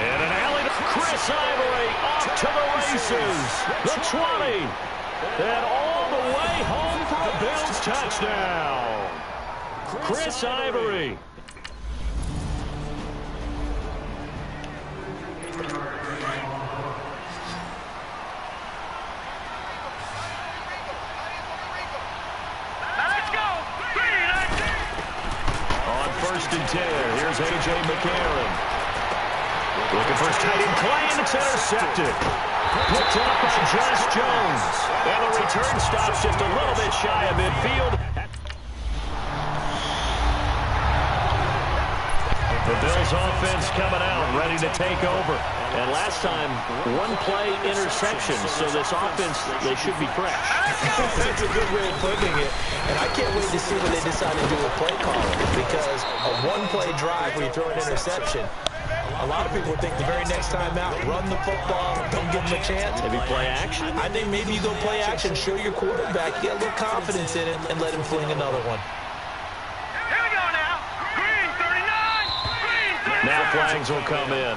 And an alley to Chris Ivory off to the races. The 20. And all the way home for a Bills touchdown. Chris Ivory. Let's go! Green 19! On 1st and 10, here's A.J. McCarron. Looking for his tight end Clay, and it's intercepted. Picked up by Josh Jones. And the return stops just a little bit shy of midfield. The Bills offense coming out, ready to take over. And last time, 1-play interception, so this offense, they should be fresh. That's a good way of putting it. And I can't wait to see what they decide to do with play calling, because a 1-play drive where you throw an interception, a lot of people think the very next time out, run the football, don't give them a chance. Maybe play action? I think maybe you go play action, show your quarterback, get a little confidence in it, and let him fling another one. Here we go now! Green 39! Green 39! Now flags will come in.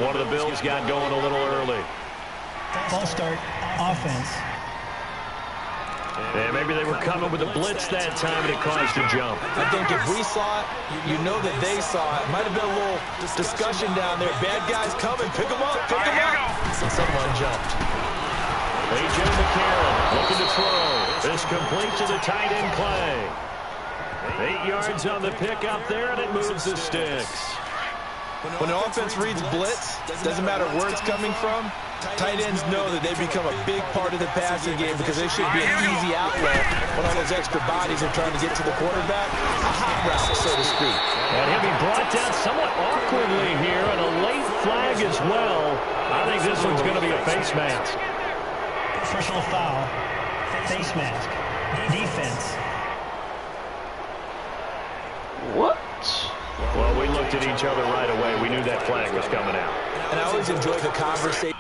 One of the Bills got going a little early. False start, offense. And maybe they were coming with a blitz that time, and it caused a jump. I think if we saw it, you know that they saw it. Might have been a little discussion down there. Bad guys coming, pick them up, pick them up. Someone jumped. A.J. McCarron looking to throw. This complete to the tight end Clay. 8 yards on the pickup there, and it moves the sticks. When an offense reads blitz, doesn't matter where it's coming from, tight ends know that they become a big part of the passing game because they should be an easy outlet when all those extra bodies are trying to get to the quarterback. A hot route, so to speak. And he'll be brought down somewhat awkwardly here, and a late flag as well. I think this one's going to be a face mask. Personal foul, face mask, defense. What? Well, we looked at each other right away. We knew that flag was coming out. And I always enjoy the conversation.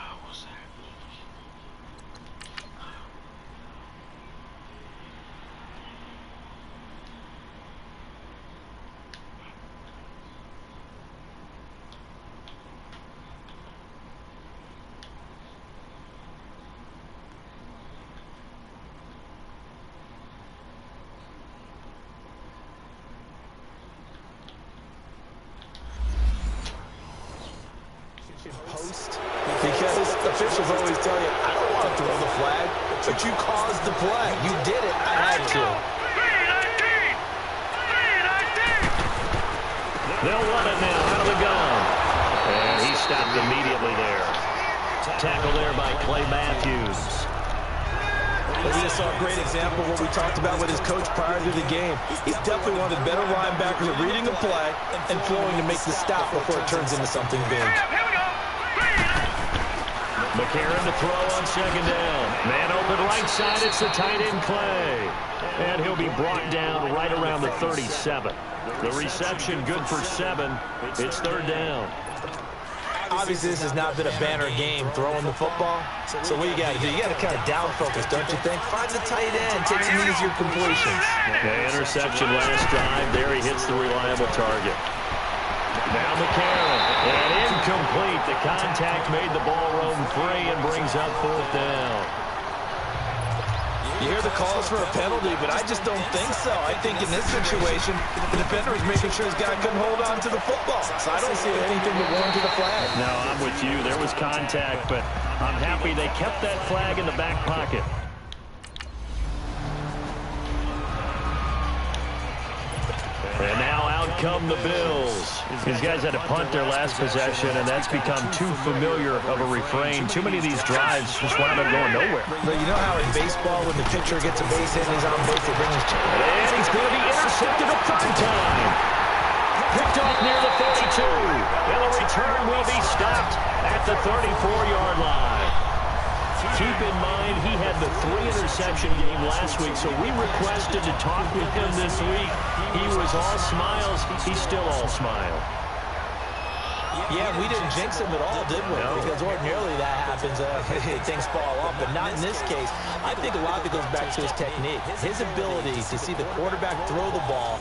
Post, because officials always tell you, I don't want to throw the flag, but you caused the play. You did it. I had to. They'll run it now out of the gun. And he stopped immediately there. Tackle there by Clay Matthews. We just saw a great example of what we talked about with his coach prior to the game. He's definitely one of the better linebackers at reading the play and flowing to make the stop before it turns into something big. McCarron to throw on second down. Man open right side. It's the tight end Clay. And he'll be brought down right around the 37. The reception good for 7. It's third down. Obviously, this has not been a banner game throwing the football. So what you got to do? You got to kind of down focus, don't you think? Find the tight end, take some easier completions. The interception last drive. There he hits the reliable target. Now McCarron, and incomplete. The contact made the ball roam free and brings up fourth down. You hear the calls for a penalty, but I just don't think so. I think in this situation, the defender was making sure his guy couldn't hold on to the football. So I don't see anything to warrant to the flag. No, I'm with you. There was contact, but I'm happy they kept that flag in the back pocket. And now out come the Bills. These guys had to punt their last possession, and that's become too familiar of a refrain. Too many of these drives just wound up going nowhere. But you know how in baseball, when the pitcher gets a base hit and he's on base, they bring his and he's going to be intercepted a third time. Picked off near the 32. And the return will be stopped at the 34-yard line. Keep in mind, he had the 3-interception game last week, so we requested to talk with him this week. He was all smiles. He's still all smile. Yeah, we didn't jinx him at all, did we? No. Because ordinarily that happens, things fall off, but not in this case. I think a lot of it goes back to his technique, his ability to see the quarterback throw the ball.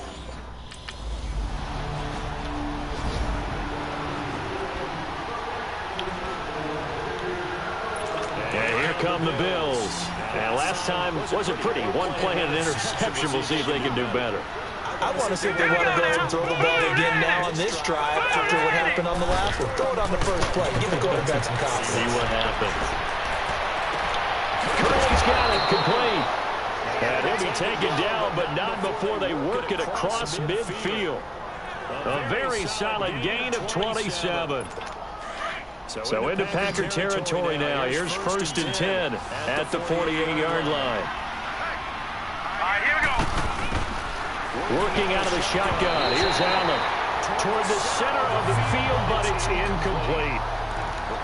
And here come the Bills. And last time wasn't pretty. One play and an interception. We'll see if they can do better. I want to see if they want to go ahead and throw the ball again now on this drive after what happened on the last one. Throw it on the first play. Give the quarterback some confidence. See what happens. Curry's got it complete. And he'll be taken down, but not before they work it across midfield. A very solid gain of 27. So into Packer territory now. Here's 1st and 10 at the 48-yard line. All right, here we go. Working out of the shotgun. Here's Allen toward the center of the field, but it's incomplete.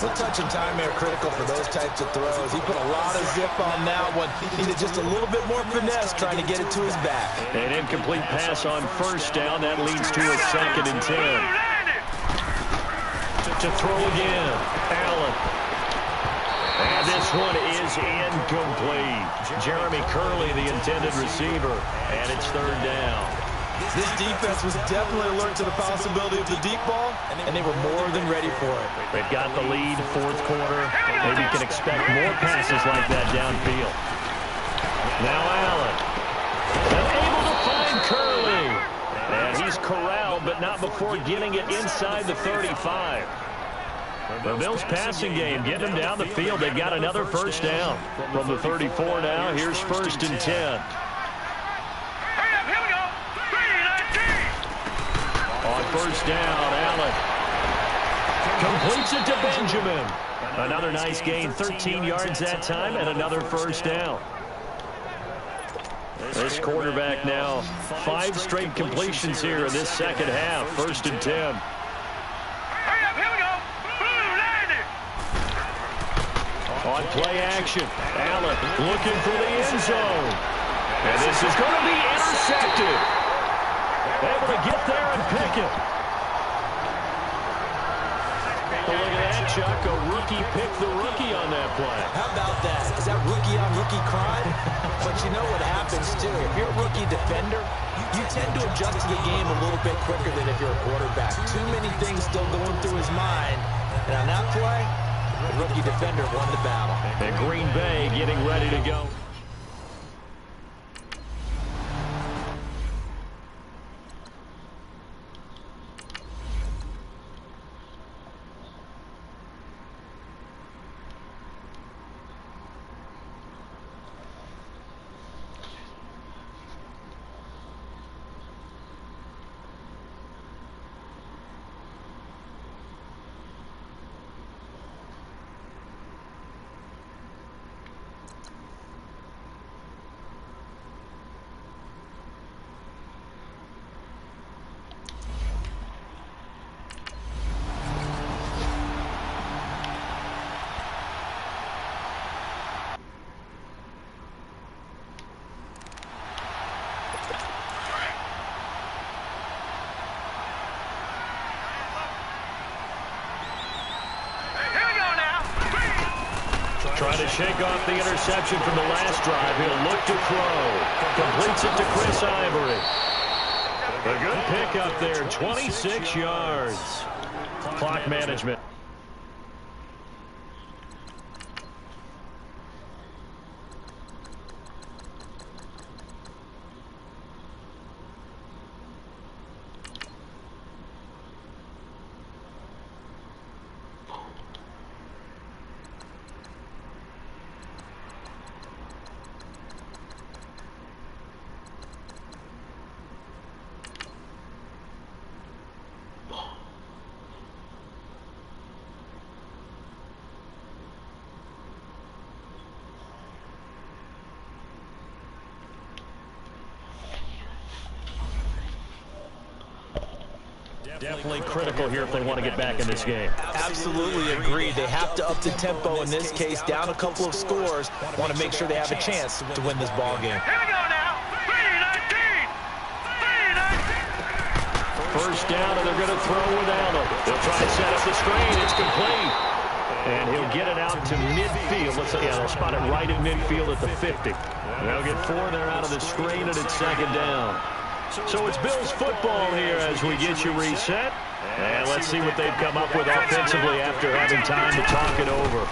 The touch and time are critical for those types of throws. He put a lot of zip on that one. Needed just a little bit more finesse trying to get it to his back. An incomplete pass on 1st down. That leads to a 2nd and 10. To throw again, Allen. And this one is incomplete. Jeremy Curley, the intended receiver, and it's 3rd down. This defense was definitely alert to the possibility of the deep ball, and they were more than ready for it. They've got the lead, 4th quarter. Maybe you can expect more passes like that downfield. Now Allen. And able to find Curley. And he's corralled, but not before getting it inside the 35. The Bills passing game, getting them down the field. They've got another 1st down from the 34 now. Here's 1st and 10. On 1st down, Allen completes it to Benjamin. Another nice gain, 13 yards that time, and another 1st down. This quarterback now, 5 straight completions here in this 2nd half. 1st and 10. On play action, Allen looking for the end zone. And this is going to be intercepted. Able to get there and pick it. Well, look at that, Chuck. A rookie picked the rookie on that play. How about that? Is that rookie-on-rookie crime? But you know what happens, too. If you're a rookie defender, you tend to adjust to the game a little bit quicker than if you're a quarterback. Too many things still going through his mind. And on that play, the rookie defender won the battle. And Green Bay getting ready to go. Trying to shake off the interception from the last drive. He'll look to throw. Completes it to Chris Ivory. A good pick up there, 26 yards. Clock management. Definitely critical here if they want to get back in this game. Absolutely agreed. They have to up the tempo in this case, down a couple of scores. Want to make sure they have a chance to win this ball game. Here we go now. 3-19. First down, and they're going to throw with Allen. They'll try to set up the screen. It's complete. And he'll get it out to midfield. Let's say, yeah, they'll spot it right at midfield at the 50. And they'll get 4 there out of the screen, and it's second down. So it's Bills football here as we get you reset. And let's see what they've come up with offensively after having time to talk it over.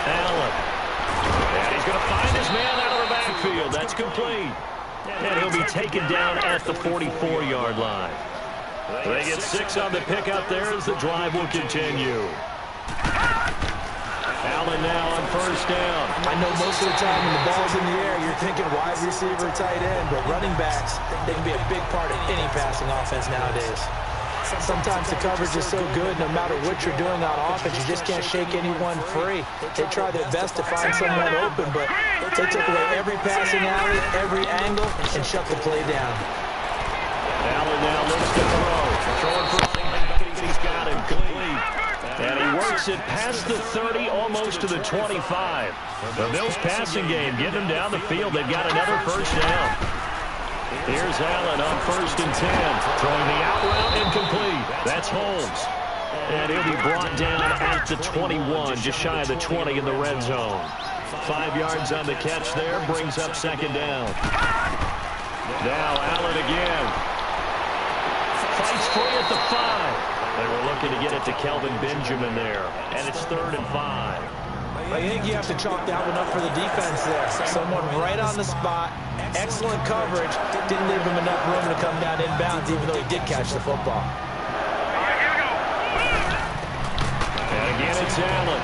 Allen. And he's going to find his man out of the backfield. That's complete. And he'll be taken down at the 44-yard line. They get 6 on the pick out there as the drive will continue. Allen now on first down. I know most of the time when the ball's in the air, you're thinking wide receiver, tight end, but running backs, they can be a big part of any passing offense nowadays. Sometimes the coverage is so good, no matter what you're doing on offense, you just can't shake anyone free. They try their best to find someone open, but they took away every passing alley, every angle, and shut the play down. Allen now looks to throw. Throwing for he's got him complete. And he works it past the 30, almost to the 25. The Bills passing game, getting them down the field. They've got another first down. Here's Allen on first and 10. Throwing the out route incomplete. That's Holmes. And he'll be brought down at the 21, just shy of the 20 in the red zone. 5 yards on the catch there, brings up second down. Now Allen again. Fights free at the 5. They were looking to get it to Kelvin Benjamin there. And it's 3rd and 5. I think you have to chalk that one up for the defense there. Someone right on the spot. Excellent coverage. Didn't leave him enough room to come down inbounds, even though he did catch the football. And again, it's Allen.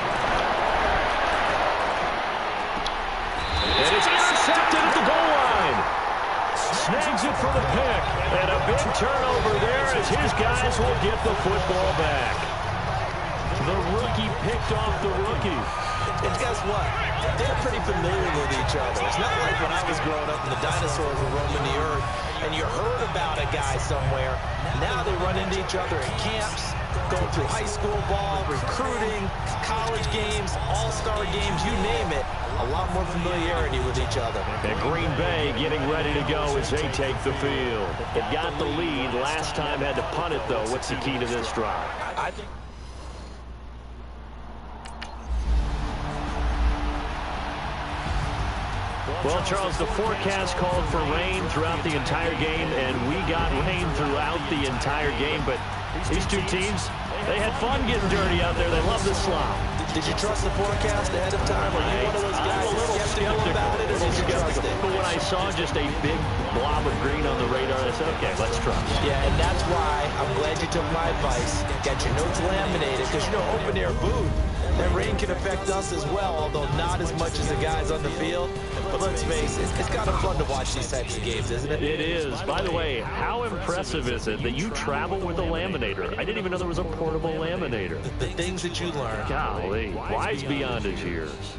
And it's intercepted at the goal line. Snags it for the pick. And a big turnover there as his guys will get the football back. The rookie picked off the rookie. And guess what? They're pretty familiar with each other. It's not like when I was growing up and the dinosaurs were roaming the earth and you heard about a guy somewhere. Now they run into each other in camps, going through high school ball, recruiting, college games, all-star games, you name it. A lot more familiarity with each other. And Green Bay getting ready to go as they take the field. They got the lead. Last time had to punt it, though. What's the key to this drive? I think well, Charles, the forecast called for rain throughout the entire game, and we got rain throughout the entire game. But these two teams, they had fun getting dirty out there. They love the slop. Did you trust the forecast ahead of time? Are you one of those guys that's skeptical about it, or did you trust it? But when I saw just a big blob of green on the radar, I said, okay, let's trust. Yeah, and that's why I'm glad you took my advice. Got your notes laminated, because, you know, open-air boot, that rain can affect us as well, although not as much as the guys on the field. But let's face it, it's kind of fun to watch these types of games, isn't it? It is. By the way, how impressive is it that you travel with a laminator? I didn't even know there was a portable laminator. The things that you learn. Golly, wise beyond his years.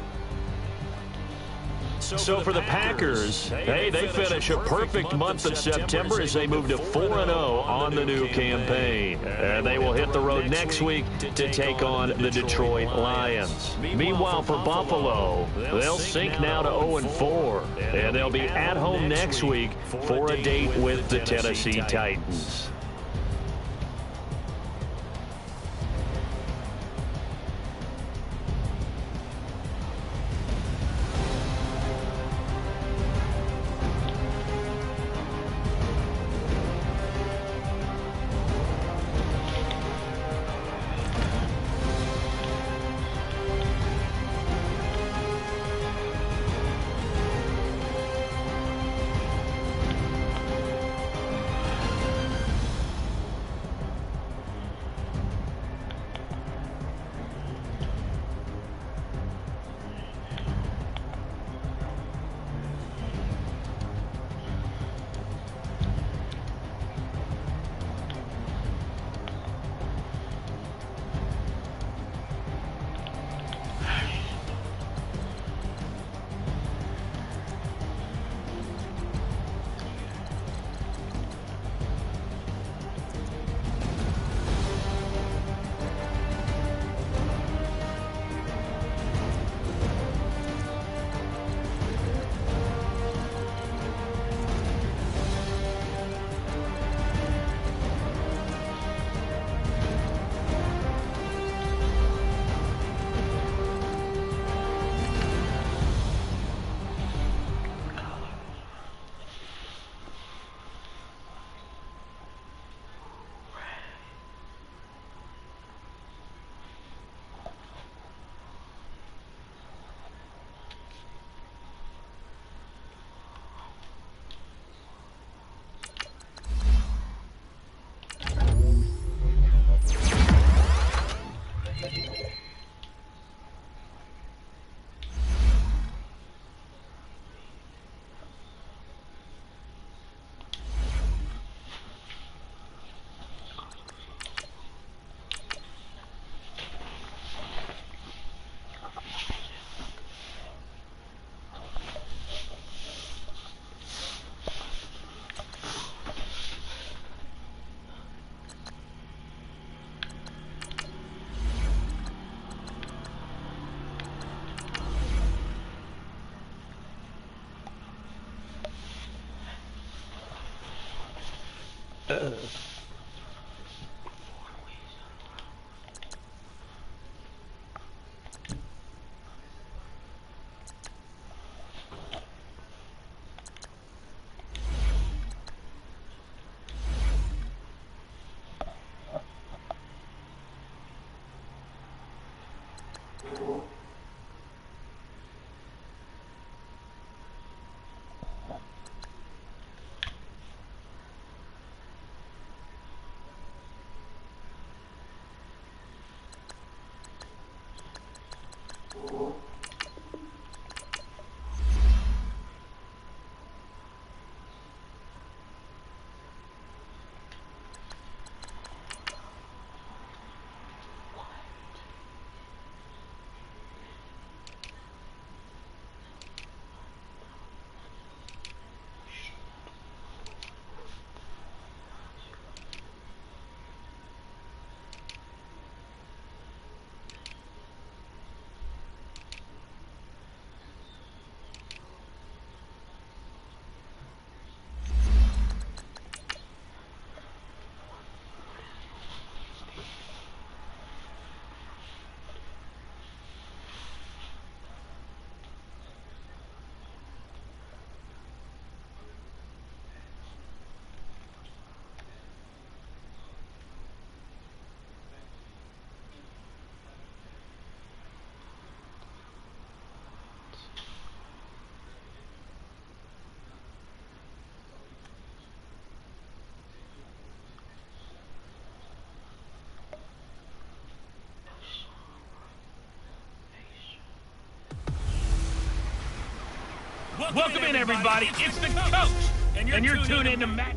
So for the Packers, hey, they finish a perfect month of September as they move to 4-0 on the new campaign. And they will hit the road next week to take on the Detroit Lions. Meanwhile, for Buffalo, they'll sink now to 0-4. And they'll be at home next week for a date with the Tennessee Titans. Welcome in, everybody. It's the coach, and you're tuned in to Matt.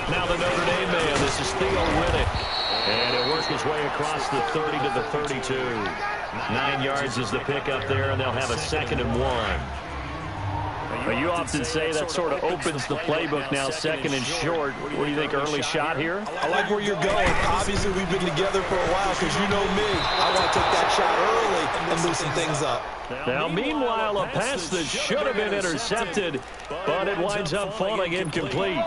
Now the Notre Dame man, this is Theo Riddick. And it works his way across the 30 to the 32. 9 yards is the pickup there, and they'll have a 2nd and 1. You often say that sort of opens the playbook now, 2nd and short. What do you think, early shot here? I like where you're going. Obviously, we've been together for a while because you know me. I want to take that shot early and loosen things up. Now, meanwhile, a pass that should have been intercepted, but it winds up falling incomplete.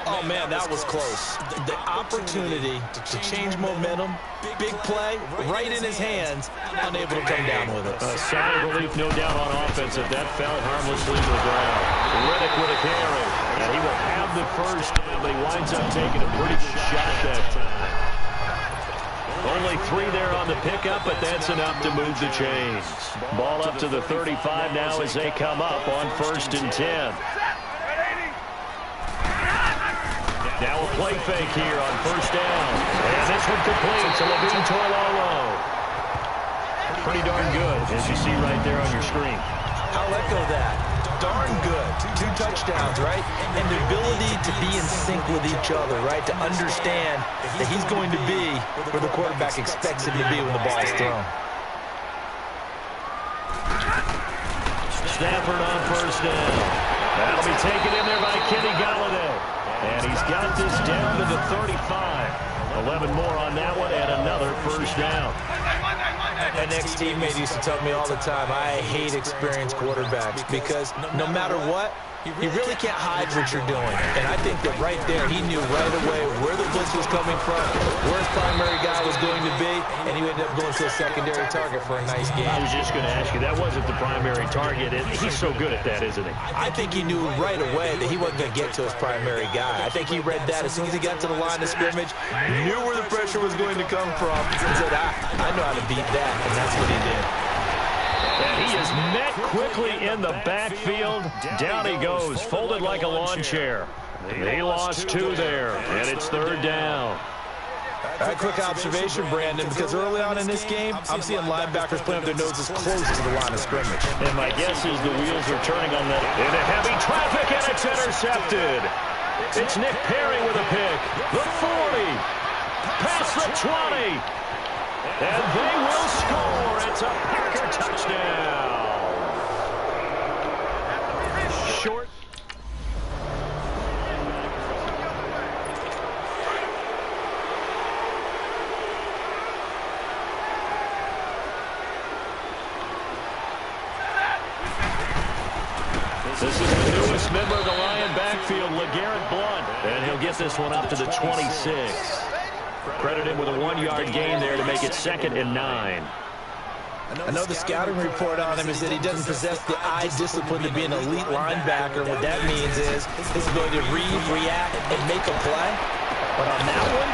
Oh, man, that was close. The opportunity to change momentum, big play, right in his hands, unable to come down with it. A sigh of relief, no doubt, on offense if that fell harmlessly to the ground. Riddick with a carry, and he will have the first down, but he winds up taking a pretty good shot that time. Only 3 there on the pickup, but that's enough to move the chains. Ball up to the 35 now as they come up on 1st and 10. Now a play fake here on 1st down. And this one complete to Levine Toilolo. Pretty darn good, as you see right there on your screen. I'll echo that. Darn good. 2 touchdowns, right? And the ability to be in sync with each other, right? To understand that he's going to be where the quarterback expects him to be when the ball is thrown. Stafford on 1st down. That'll be taken in there by Kenny Golladay. And he's got this down to the 35. 11 more on that one, and another 1st down. An ex-teammate used to tell me all the time, I hate experienced quarterbacks because no matter what, you really can't hide what you're doing. And I think that right there, he knew right away where the blitz was coming from, where his primary guy was going to be, and he ended up going to a secondary target for a nice game. I was just going to ask you, that wasn't the primary target. He's so good at that, isn't he? I think he knew right away that he wasn't going to get to his primary guy. I think he read that as soon as he got to the line of scrimmage, knew where the pressure was going to come from, and said, I know how to beat that, and that's what he did. And he is met quickly in the backfield. Down he goes, folded like a lawn chair. He lost 2 there, and it's 3rd down. All right, quick observation, Brandon, because early on in this game, I'm seeing linebackers playing with their noses close to the line of scrimmage. And my guess is the wheels are turning on that. Into heavy traffic, and it's intercepted. It's Nick Perry with a pick. The 40, past the 20. And they will score. It's a Packer touchdown. Short. This is the newest member of the Lion backfield, LeGarrette Blount. And he'll get this one up to the 26. Credit him with a 1-yard gain there to make it 2nd and 9. I know the scouting report on him is that he doesn't possess the eye discipline to be an elite linebacker. What that means is he's going to read, react, and make a play. But on that one,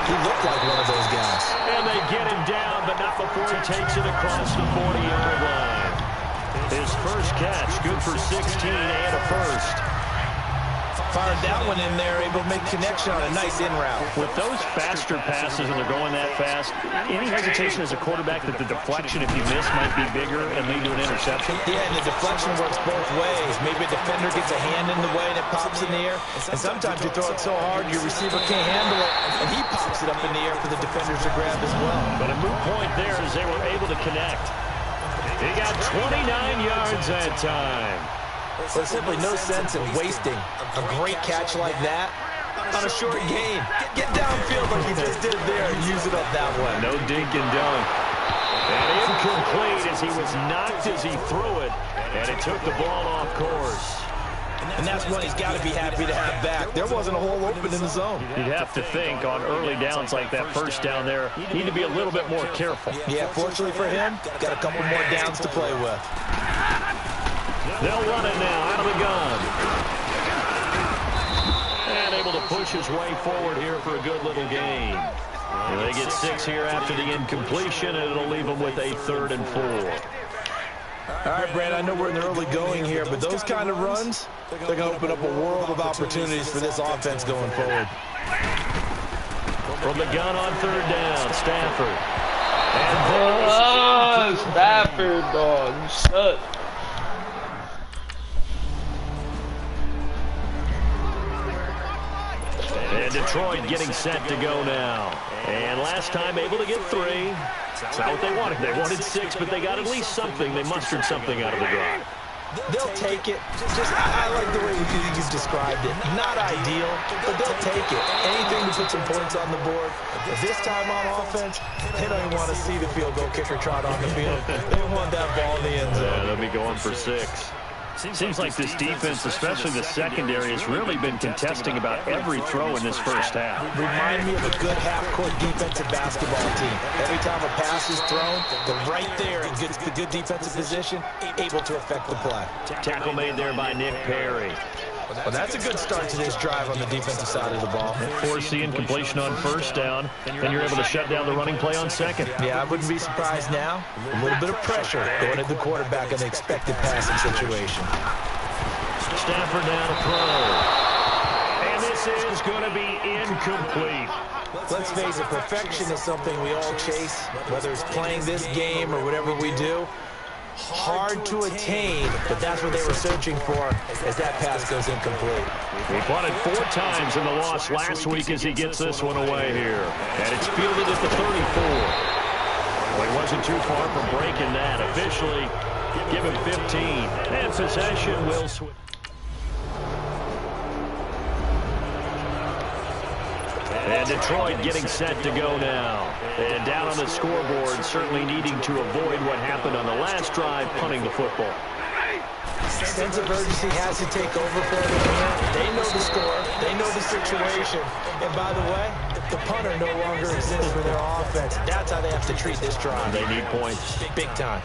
he looked like one of those guys. And they get him down, but not before he takes it across the 40-yard line. His first catch, good for 16 and a first. Fired that one in there, able to make connection on a nice in route. With those faster passes and they're going that fast, any hesitation as a quarterback that the deflection, if you miss, might be bigger and lead to an interception? Yeah, and the deflection works both ways. Maybe a defender gets a hand in the way and it pops in the air. And sometimes you throw it so hard your receiver can't handle it, and he pops it up in the air for the defenders to grab as well. But a moot point there as they were able to connect. He got 29 yards that time. There's simply no sense in wasting a great catch like that on a short gain. Get downfield like he just did there and use it up that way. No dink and dunk. And incomplete as he was knocked as he threw it, and it took the ball off course. And that's one he's got to be happy to have back. There wasn't a hole open in the zone. You'd have to think on early downs like that first down there, you need to be a little bit more careful. Yeah, fortunately for him, got a couple more downs to play with. They'll run it now out of the gun. And able to push his way forward here for a good little gain. And they get 6 here after the incompletion, and it'll leave them with a 3rd and 4. All right, Brad, I know we're in the early going here, but those kind of runs, they're going to open up a world of opportunities for this offense going forward. From the gun on 3rd down, Stafford. And Stafford, dog, you suck. And Detroit getting set to go now. And last time able to get 3. That's not what they wanted. They wanted 6, but they got at least something. They mustered something out of the drive. They'll take it. I like the way you've described it. Not ideal, but they'll take it. Anything to put some points on the board. This time on offense, they don't even want to see the field goal kicker trot on the field. They want that ball in the end zone. Yeah, they'll be going for 6. Seems like this defense, especially the secondary, has really been contesting about every throw in this first half. Remind me of a good half-court defensive basketball team. Every time a pass is thrown, they're right there and gets the good defensive position, able to affect the play. Tackle made there by Nick Perry. Well, that's a good start to this drive on the defensive side of the ball. Forcing completion on 1st down, and you're able to shut down the running play on 2nd. Yeah, I wouldn't be surprised now. A little bit of pressure going at the quarterback in the expected passing situation. Stafford now to throw. And this is going to be incomplete. Let's face it, perfection is something we all chase, whether it's playing this game or whatever we do. Hard to attain, but that's what they were searching for as that pass goes incomplete. He punted 4 times in the loss last week as he gets this one away here. And it's fielded at the 34. Well, he wasn't too far from breaking that. Officially, give him 15. And possession will switch. And Detroit getting set to go now. And down on the scoreboard, certainly needing to avoid what happened on the last drive, punting the football. Sense of urgency has to take over for them here. They know the score. They know the situation. And by the way, the punter no longer exists for their offense. That's how they have to treat this drive. They need points. Big time.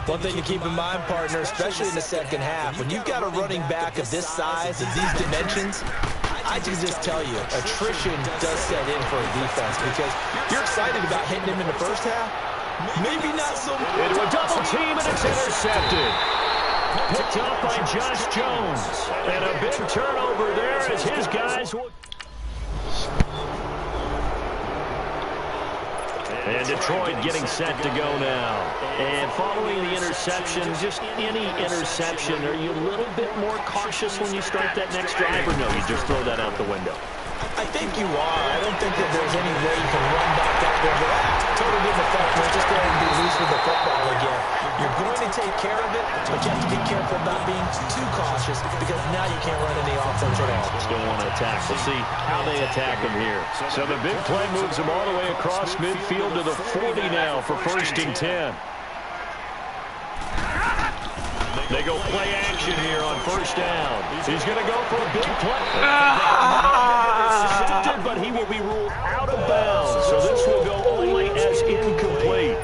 One thing to keep in mind, partner, especially in the second half, when you've got a running back of this size, of these dimensions, I can just tell you, attrition does set in for a defense because you're excited about hitting him in the first half. Maybe not so much. Into a double team, and it's intercepted. Picked up by Josh Jones. And a big turnover there as his guys will... And Detroit getting set to go now. And following the interception, just any interception, are you a little bit more cautious when you start that next drive, or no, you just throw that out the window? I think you are. I don't think that there's any way you can run back out there and go, totally didn't affect me. Just go ahead and be loose with the football again. You're going to take care of it, but you have to be careful about being too cautious because now you can't run any offense at all. Still want to attack. We'll see how they attack him here. So the big play moves him all the way across midfield to the 40 now for 1st and 10. They go play action here on 1st down. He's going to go for a big play. Intercepted, but he will be ruled out of bounds. So this will go only as incomplete.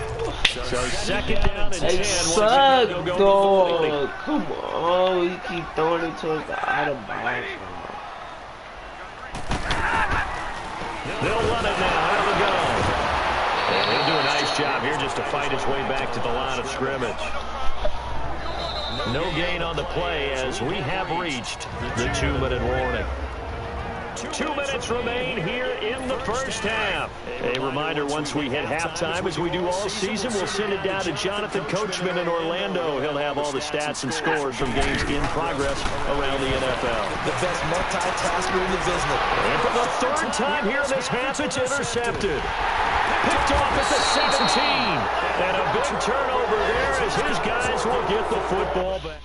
So 2nd down and 10. They suck, dog. Come on. You keep throwing it towards the out of bounds. They'll run it now. Out of the gun. And he'll do a nice job here just to fight his way back to the line of scrimmage. No gain on the play as we have reached the 2-minute warning. 2 minutes remain here in the 1st half. A reminder, once we hit halftime, as we do all season, we'll send it down to Jonathan Coachman in Orlando. He'll have all the stats and scores from games in progress around the NFL. The best multitasker in the business. And for the 3rd time here in this half, it's intercepted. Picked off at the 17. And a big turnover there as his guys will get the football back.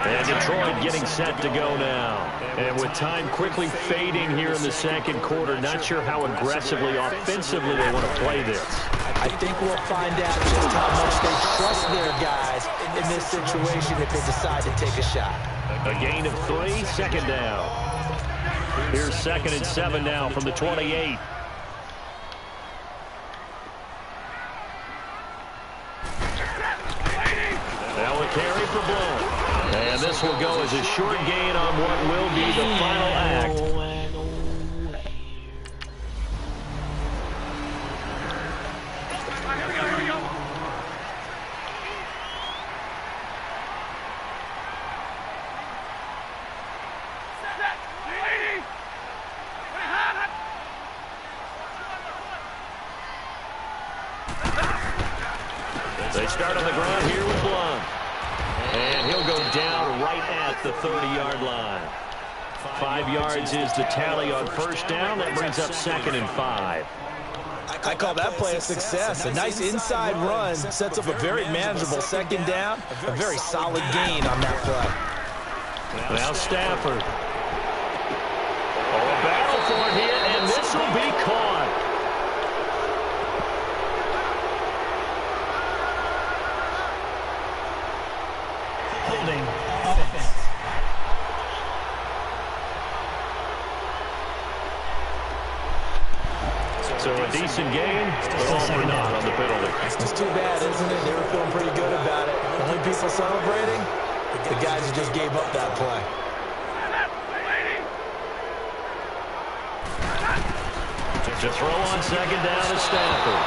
And Detroit getting set to go now. And with time quickly fading here in the 2nd quarter, not sure how aggressively, offensively they want to play this. I think we'll find out just how much they trust their guys in this situation if they decide to take a shot. A gain of 3, 2nd down. Here's 2nd and 7 now from the 28. Now a carry for Blount. And this will go as a short gain on what will be the final act. They start on the ground here with Blount. And he'll go down right at the 30-yard line. 5 yards is the tally on 1st down. That brings up 2nd and 5. I call that play a success. A nice inside run sets up a very manageable 2nd down. A very solid gain on that play. Now Stafford. Oh, a battle for it here, and this will be caught. Holding offense. So a decent gain, but all for naught on the penalty. It's too bad, isn't it? They were feeling pretty good about it. The only people celebrating, the guys who just gave up that play. To throw on 2nd down to Stafford.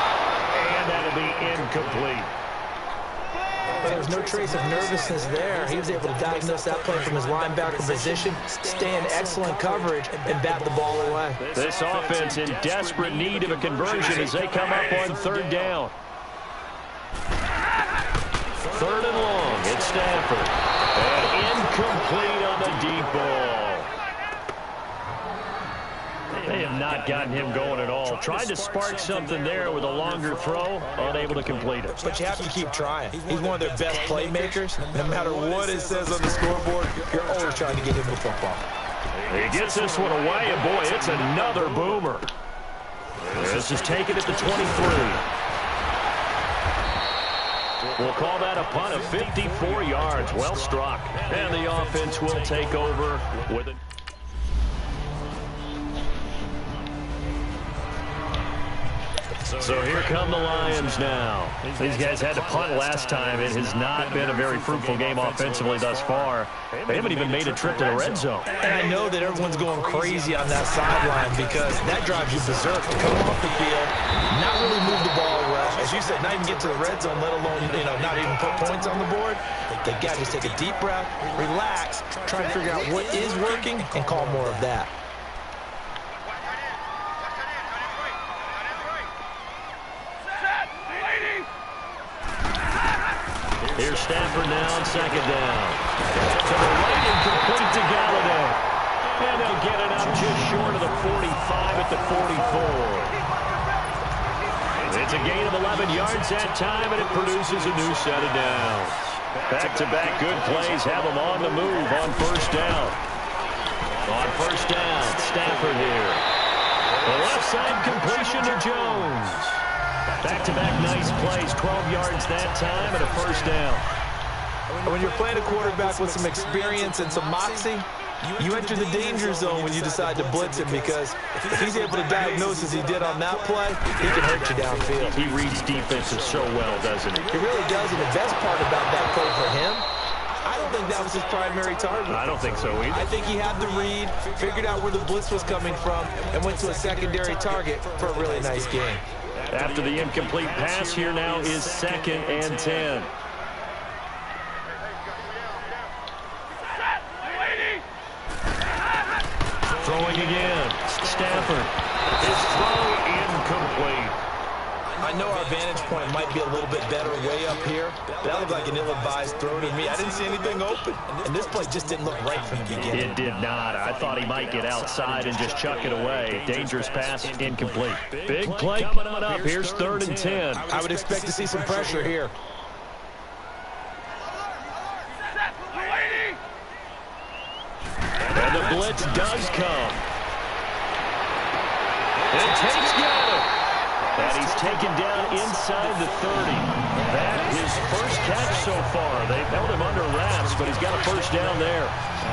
And that'll be incomplete. There was no trace of nervousness there. He was able to diagnose that play from his linebacker position, stay in excellent coverage, and bat the ball away. This offense in desperate need of a conversion as they come up on 3rd down. 3rd and long. It's Stafford. And incomplete on the deep ball. They have not gotten him going at all. Tried to spark something there with a longer throw, unable to complete it. But you have to keep trying. He's one of their best playmakers. No matter what it says on the scoreboard, you're always trying to get him the football. He gets this one away, and boy, it's another boomer. This is taken at the 23. We'll call that a punt of 54 yards. Well struck. And the offense will take over with it. So here come the Lions now. These guys had to punt last time. It has not been a very fruitful game offensively thus far. They haven't even made a trip to the red zone. And I know that everyone's going crazy on that sideline because that drives you berserk to come off the field, not really move the ball well. As you said, not even get to the red zone, let alone, not even put points on the board. They got to just take a deep breath, relax, try to figure out what is working, and call more of that. Stafford now on second down. To the right and complete to Galladay. And they'll get it up just short of the 45 at the 44. It's a gain of 11 yards that time, and it produces a new set of downs. Back-to-back good plays have them on the move on first down. On first down, Stafford here. The left side completion to Jones. Back-to-back nice plays, 12 yards that time, and a first down. When you're playing a quarterback with some experience and some moxie, you enter the danger zone when you decide to blitz him, because if he's able to diagnose as he did on that play, he can hurt you downfield. He reads defenses so well, doesn't he? He really does, and the best part about that play for him, I don't think that was his primary target. I don't think so either. I think he had the read, figured out where the blitz was coming from, and went to a secondary target for a really nice game. After the incomplete pass, here now is 2nd and 10. Throwing again. Stafford. His throw incomplete. I know our vantage point might be a little bit better way up here, but that looked like an ill-advised throw to me. I didn't see anything open, and this play just didn't look right from the beginning. It did not. I thought he might get outside and just chuck it away. Dangerous pass, incomplete. Big play coming up. Here's 3rd and 10. I would expect to see some pressure here. And the blitz does come. It takes Gallup. And he's taken down inside the 30. That his first catch so far. They've held him under wraps, but he's got a first down there.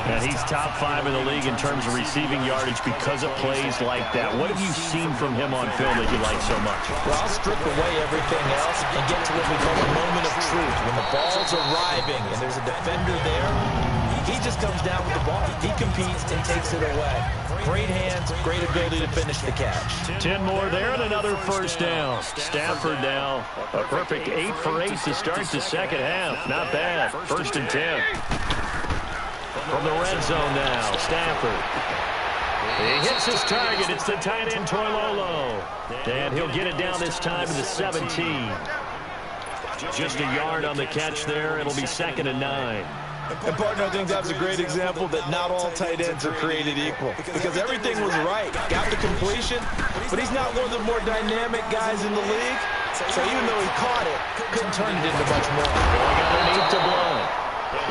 And he's top 5 in the league in terms of receiving yardage because of plays like that. What have you seen from him on film that you like so much? Well, I'll strip away everything else and get to what we call a moment of truth. When the ball's arriving and there's a defender there, he just comes down with the ball. He competes and takes it away. Great hands, great ability to finish the catch. 10 more there and another first down. Stafford now a perfect 8 for 8 to start the second half. Not bad. 1st and 10. From the red zone now, Stafford. He hits his target. It's the tight end, Toilolo. And he'll get it down this time to the 17. Just a yard on the catch there. It'll be 2nd and 9. And, partner, I think that's a great example that not all tight ends are created equal, because everything was right. Got the completion, but he's not one of the more dynamic guys in the league. So even though he caught it, couldn't turn it into much more. Going underneath to Blount.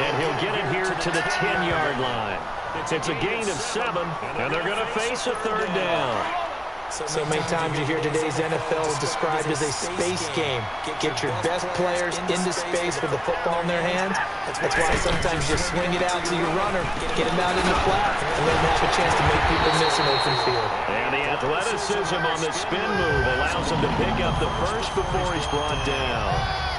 And he'll get it here to the 10-yard line. It's a gain of 7, and they're going to face a 3rd down. So many times you hear today's NFL described as a space game. Get your best players into space with the football in their hands. That's why sometimes you swing it out to your runner, get him out in the flat, and let him have a chance to make people miss an open field. And the athleticism on the spin move allows him to pick up the first before he's brought down.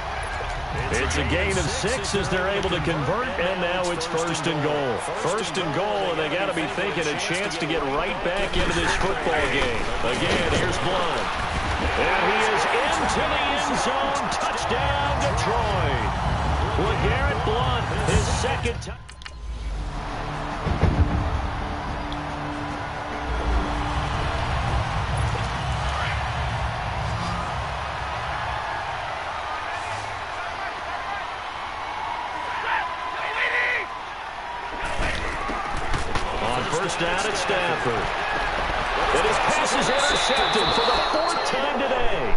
It's a gain of 6 as they're able to convert, and now it's 1st and goal. 1st and goal, and they got to be thinking a chance to get right back into this football game. Again, here's Blount. And he is into the end zone. Touchdown, Detroit. LeGarrette Blount, his 2nd touchdown. First down at Stafford. And his pass is intercepted for the 4th time today.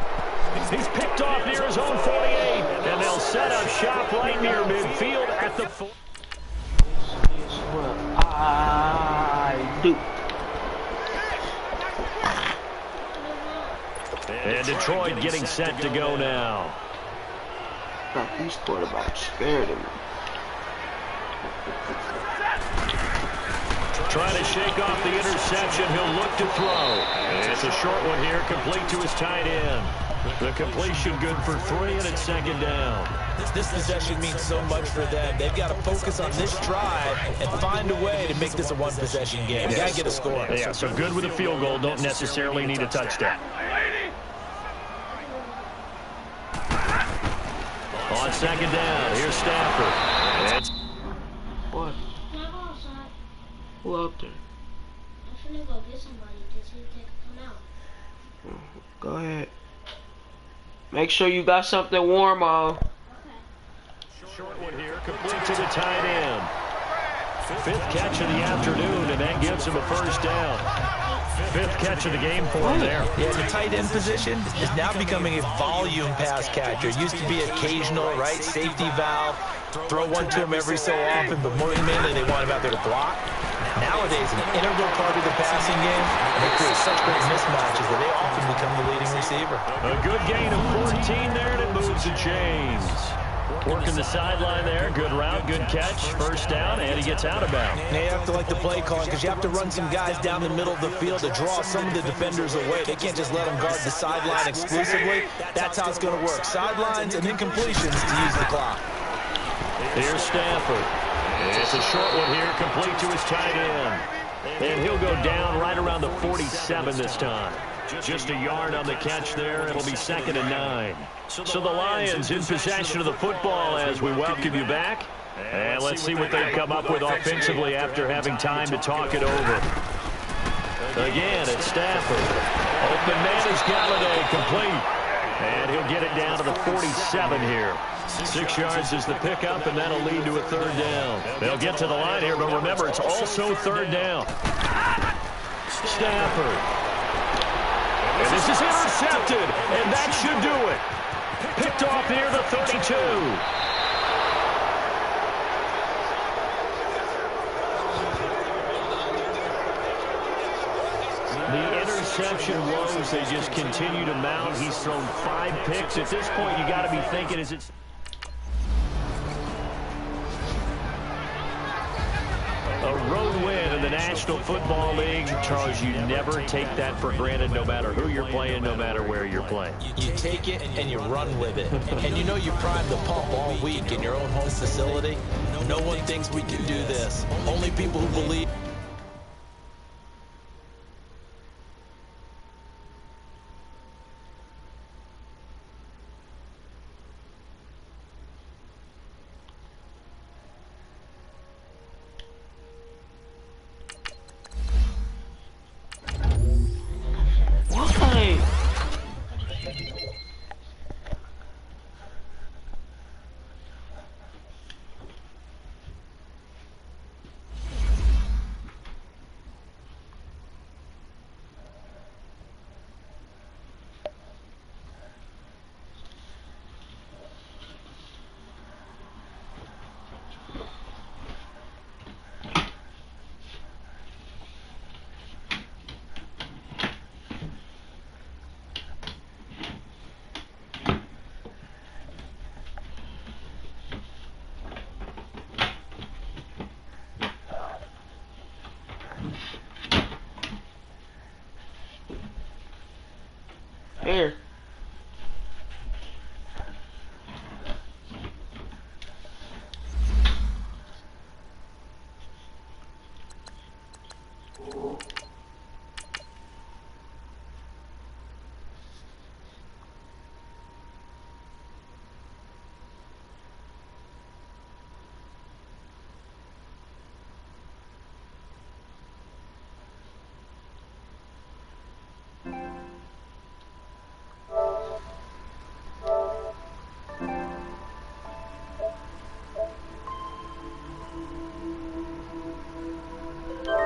He's picked off near his own 48, and they'll set up shop right near midfield at the 4. That's what I do. And Detroit getting set to go now. God, these quarterbacks scared of me. Trying to shake off the interception. He'll look to throw. And it's a short one here, complete to his tight end. The completion good for 3, and it's 2nd down. This possession means so much for them. They've got to focus on this drive and find a way to make this a one-possession game. Got to get a score. Yeah, so good with a field goal. Don't necessarily need a touchdown. On 2nd down, here's Stafford. What? Who out there? I'm finna go get somebody to see if they can come out. Go ahead. Make sure you got something warm on. Okay. Short one to the tight end. Fifth catch of the afternoon, and that gives him a first down. Fifth catch of the game for him there. Yeah, the tight end position is now becoming a volume pass catcher. It used to be occasional, right? Safety valve. Throw one to him every so often, but more mainly they want him out there to block. Nowadays, an integral part of the passing game, and they create such great mismatches that they often become the leading receiver. A good gain of 14 there, and it moves the chains. Working the sideline there. Good route, good catch. First down, and he gets out of bounds. Now you have to like the play calling because you have to run some guys down the middle of the field to draw some of the defenders away. They can't just let them guard the sideline exclusively. That's how it's going to work. Sidelines and then completions to use the clock. Here's Stafford. It's a short one here, complete to his tight end. And he'll go down right around the 47 this time. Just a yard on the catch there. It'll be 2nd and 9. So the Lions in possession of the football as we welcome you back. And let's see what they've come up with offensively after having time to talk it over. Again, it's Stafford. Open man is Galladay, complete. And he'll get it down to the 47 here. 6 yards is the pickup, and that'll lead to a third down. They'll get to the line here, but remember, it's also third down. Stafford. And this is intercepted, and that should do it. Picked off near the 32. The interception woes, they just continue to mount. He's thrown 5 picks. At this point, you got to be thinking, is it... A road win in the National Football League. Charles, you never take that for granted, no matter who you're playing, no matter where you're playing. You take it and you run with it. And you know you prime the pump all week in your own home facility. No one thinks we can do this. Only people who believe. Here.